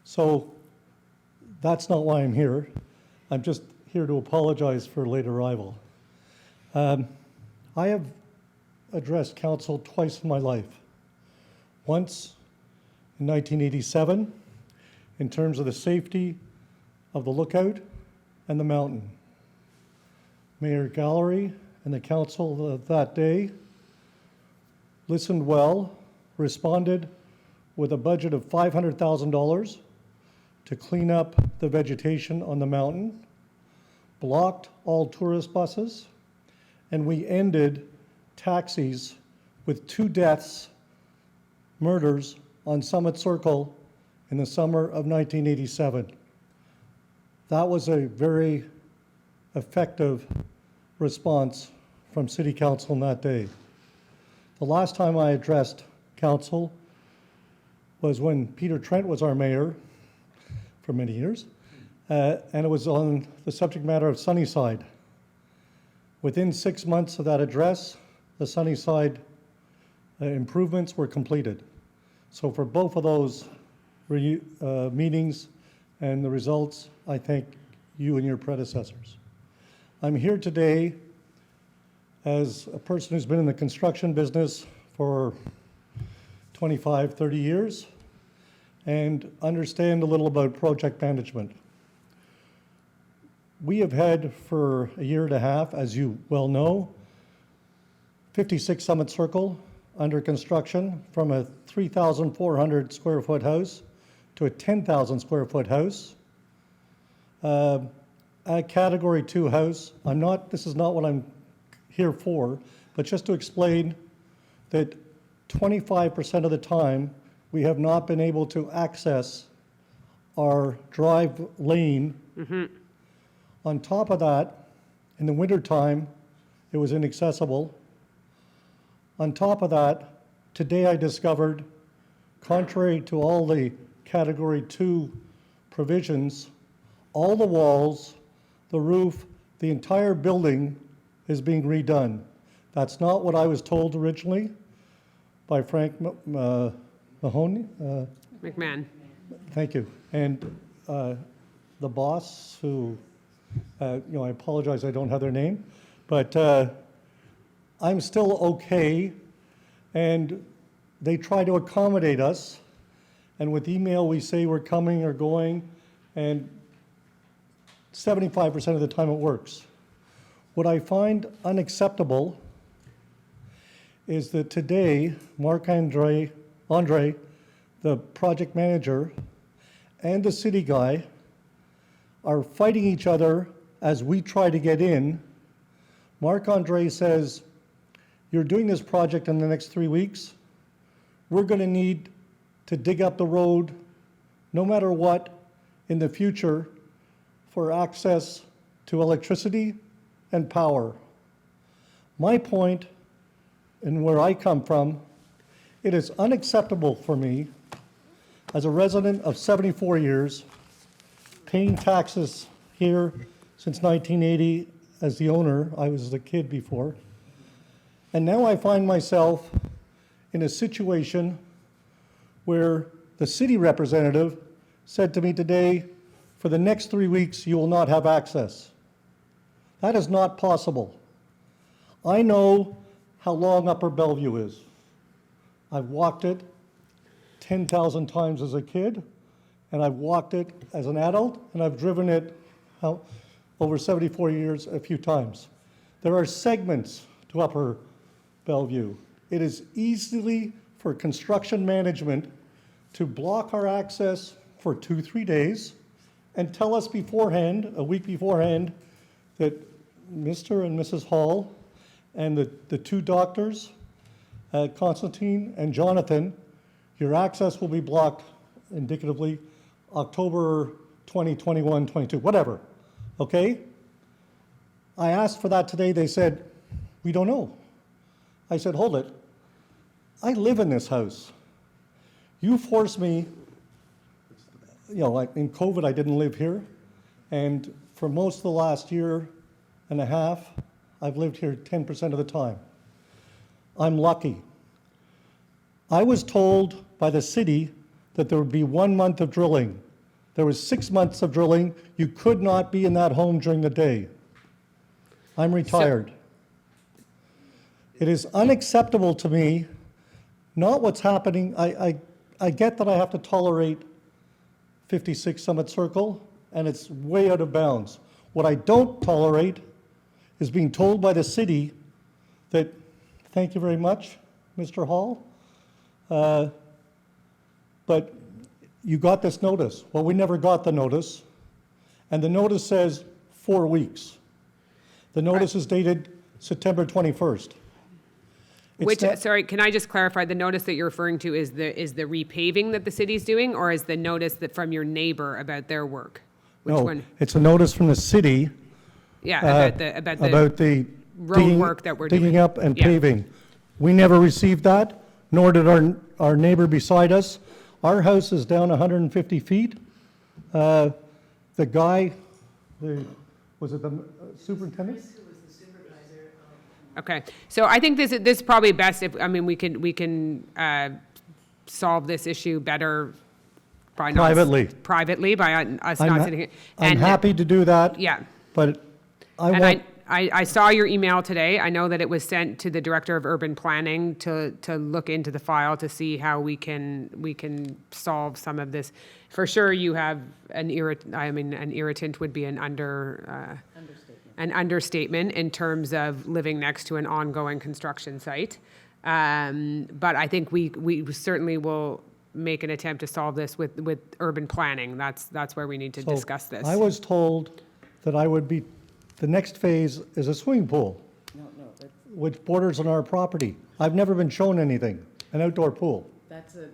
Speaker 13: So that's not why I'm here. I'm just here to apologize for late arrival. I have addressed council twice in my life. Once in 1987, in terms of the safety of the lookout and the mountain. Mayor Gallery and the council of that day listened well, responded with a budget of $500,000 to clean up the vegetation on the mountain, blocked all tourist buses, and we ended taxis with 2 deaths, murders on Summit Circle in the summer of 1987. That was a very effective response from City Council on that day. The last time I addressed council was when Peter Trent was our mayor for many years, and it was on the subject matter of Sunnyside. Within 6 months of that address, the Sunnyside improvements were completed. So for both of those meetings and the results, I thank you and your predecessors. I'm here today as a person who's been in the construction business for 25, 30 years and understand a little about project management. We have had for a year and a half, as you well know, 56 Summit Circle under construction, from a 3,400 square foot house to a 10,000 square foot house. A category 2 house. This is not what I'm here for, but just to explain that 25% of the time we have not been able to access our drive lane. On top of that, in the wintertime, it was inaccessible. On top of that, today I discovered, contrary to all the category 2 provisions, all the walls, the roof, the entire building is being redone. That's not what I was told originally by Frank Mahoney.
Speaker 1: McMahon.
Speaker 13: Thank you. And the boss who, I apologize I don't have their name, but I'm still okay, and they try to accommodate us, and with email we say we're coming or going, and 75% of the time it works. What I find unacceptable is that today, Marc-Andre, the project manager, and the city guy are fighting each other as we try to get in. Marc-Andre says, you're doing this project in the next 3 weeks. We're going to need to dig up the road, no matter what, in the future for access to electricity and power. My point, and where I come from, it is unacceptable for me, as a resident of 74 years, paying taxes here since 1980 as the owner. I was the kid before. And now I find myself in a situation where the city representative said to me today, for the next 3 weeks, you will not have access. That is not possible. I know how long Upper Bellevue is. I've walked it 10,000 times as a kid, and I've walked it as an adult, and I've driven it over 74 years a few times. There are segments to Upper Bellevue. It is easily for construction management to block our access for 2-3 days and tell us beforehand, a week beforehand, that Mr. and Mrs. Hall and the 2 doctors, Constantine and Jonathan, your access will be blocked indicatively October 2021, 22, whatever, okay? I asked for that today. They said, we don't know. I said, hold it. I live in this house. You force me, in COVID, I didn't live here. And for most of the last year and a half, I've lived here 10% of the time. I'm lucky. I was told by the city that there would be 1 month of drilling. There was 6 months of drilling. You could not be in that home during the day. I'm retired. It is unacceptable to me, not what's happening. I get that I have to tolerate 56 Summit Circle, and it's way out of bounds. What I don't tolerate is being told by the city that, thank you very much, Mr. Hall, but you got this notice. Well, we never got the notice, and the notice says 4 weeks. The notice is dated September 21st.
Speaker 1: Sorry, can I just clarify, the notice that you're referring to is the repaving that the city's doing, or is the notice that from your neighbor about their work? Which
Speaker 13: No,
Speaker 1: one?
Speaker 13: it's a notice from the city.
Speaker 1: Yeah, about the road
Speaker 13: digging-
Speaker 1: work that we're doing.
Speaker 13: Digging up and
Speaker 1: Yeah.
Speaker 13: paving. We never received that, nor did our neighbor beside us. Our house is down 150 feet. The guy, was it the superintendent?
Speaker 1: Okay, so I think this is probably best if, I mean, we can solve this issue better by not. Privately, by us not sitting here.
Speaker 13: I'm happy to do that.
Speaker 1: Yeah.
Speaker 13: But
Speaker 1: I saw your email today. I know that it was sent to the Director of Urban Planning to look into the file to see how we can solve some of this. For sure, you have an irritant would be an understatement in terms of living next to an ongoing construction site. But I think we certainly will make an attempt to solve this with urban planning. That's where we need to discuss this.
Speaker 13: I was told that the next phase is a swimming pool. Which borders on our property. I've never been shown anything, an outdoor pool.
Speaker 9: That's the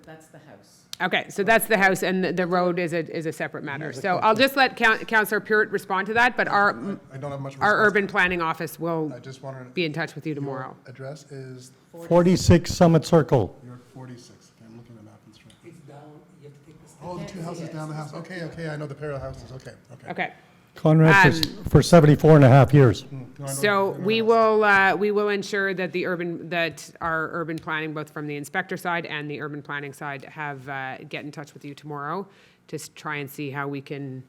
Speaker 9: house.
Speaker 1: Okay, so that's the house, and the road is a separate matter. So I'll just let Councillor Puritt respond to that, but
Speaker 2: I don't have much
Speaker 1: our
Speaker 2: response.
Speaker 1: urban planning office will
Speaker 2: I just wanted
Speaker 1: be in touch with you tomorrow.
Speaker 2: Your address is
Speaker 13: 46 Summit Circle.
Speaker 2: You're 46. Okay, I'm looking at the map and straight. It's down. You have to take this. Oh, the two houses down the house. Okay. I know the pair of houses. Okay.
Speaker 1: Okay.
Speaker 13: Conrad for 74 and a half years.
Speaker 1: So we will ensure that our urban planning, both from the inspector side and the urban planning side, get in touch with you tomorrow to try and see how we can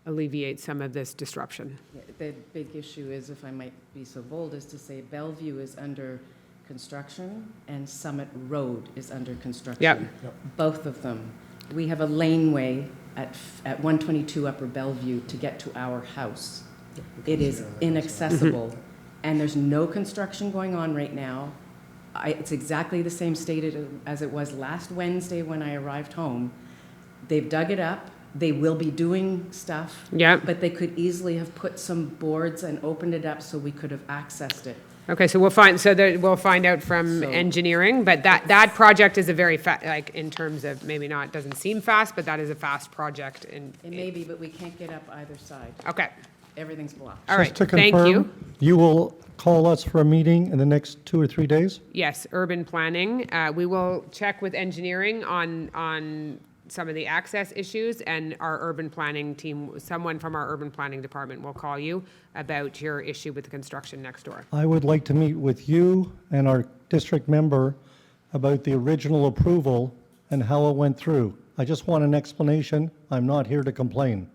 Speaker 1: alleviate some of this disruption.
Speaker 9: The big issue is, if I might be so bold, is to say Bellevue is under construction and Summit Road is under construction.
Speaker 1: Yep.
Speaker 9: Both of them. We have a laneway at 122 Upper Bellevue to get to our house. It is inaccessible, and there's no construction going on right now. It's exactly the same state as it was last Wednesday when I arrived home. They've dug it up. They will be doing stuff.
Speaker 1: Yeah.
Speaker 9: But they could easily have put some boards and opened it up so we could have accessed it.
Speaker 1: Okay, so we'll find out from engineering, but that project is a very in terms of maybe not, doesn't seem fast, but that is a fast project.
Speaker 9: It may be, but we can't get up either side.
Speaker 1: Okay.
Speaker 9: Everything's blocked.
Speaker 1: All right,
Speaker 13: Just to
Speaker 1: thank
Speaker 13: confirm,
Speaker 1: you.
Speaker 13: you will call us for a meeting in the next 2 or 3 days?
Speaker 1: Yes, urban planning. We will check with engineering on some of the access issues, and our urban planning team, someone from our urban planning department will call you about your issue with the construction next door.
Speaker 13: I would like to meet with you and our district member about the original approval and how it went through. I just want an explanation. I'm not here to complain.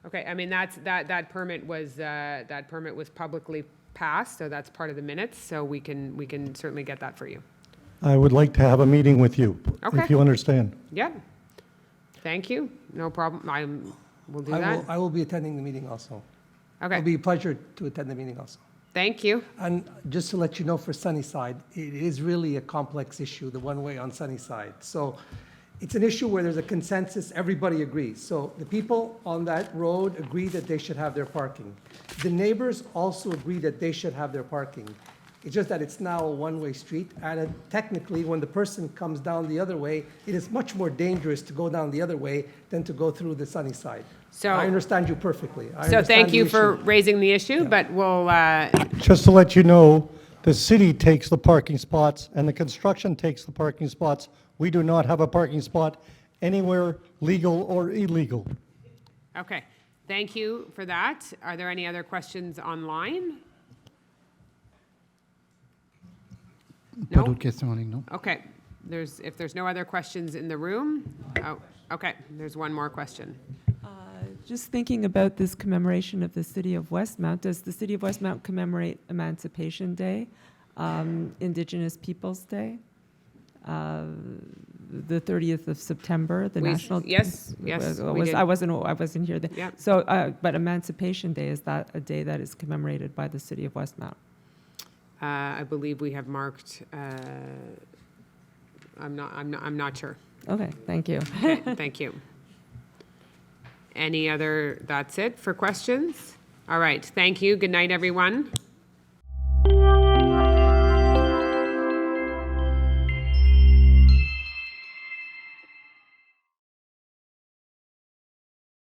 Speaker 1: Okay, I mean, that permit was publicly passed, so that's part of the minutes, so we can certainly get that for you.
Speaker 13: I would like to have a meeting with you,
Speaker 1: Okay.
Speaker 13: if you understand.
Speaker 1: Yeah. Thank you. No problem. We'll do that.
Speaker 8: I will be attending the meeting also.
Speaker 1: Okay.
Speaker 8: It'll be a pleasure to attend the meeting also.
Speaker 1: Thank you.
Speaker 8: And just to let you know, for Sunnyside, it is really a complex issue, the one-way on Sunnyside. So it's an issue where there's a consensus, everybody agrees. So the people on that road agree that they should have their parking. The neighbors also agree that they should have their parking. It's just that it's now a one-way street, and technically, when the person comes down the other way, it is much more dangerous to go down the other way than to go through the Sunnyside.
Speaker 1: So
Speaker 8: I understand you perfectly.
Speaker 1: So thank you for raising the issue, but we'll,
Speaker 13: Just to let you know, the city takes the parking spots and the construction takes the parking spots. We do not have a parking spot anywhere, legal or illegal.
Speaker 1: okay. Thank you for that. Are there any other questions online?
Speaker 10: Pas
Speaker 1: No?
Speaker 10: d'autres questions en ligne, non?
Speaker 1: Okay, if there's no other questions in the room, oh, okay, there's one more question.
Speaker 12: Just thinking about this commemoration of the city of Westmount, does the city of Westmount commemorate Emancipation Day, Indigenous Peoples Day, the 30th of September, the national?
Speaker 1: Yes, we did.
Speaker 12: I wasn't here then.
Speaker 1: Yeah.
Speaker 12: So, but Emancipation Day, is that a day that is commemorated by the city of Westmount?
Speaker 1: I believe we have marked, I'm not sure.
Speaker 12: Okay, thank you.
Speaker 1: Okay, thank you. That's it for questions? All right, thank you. Good night, everyone.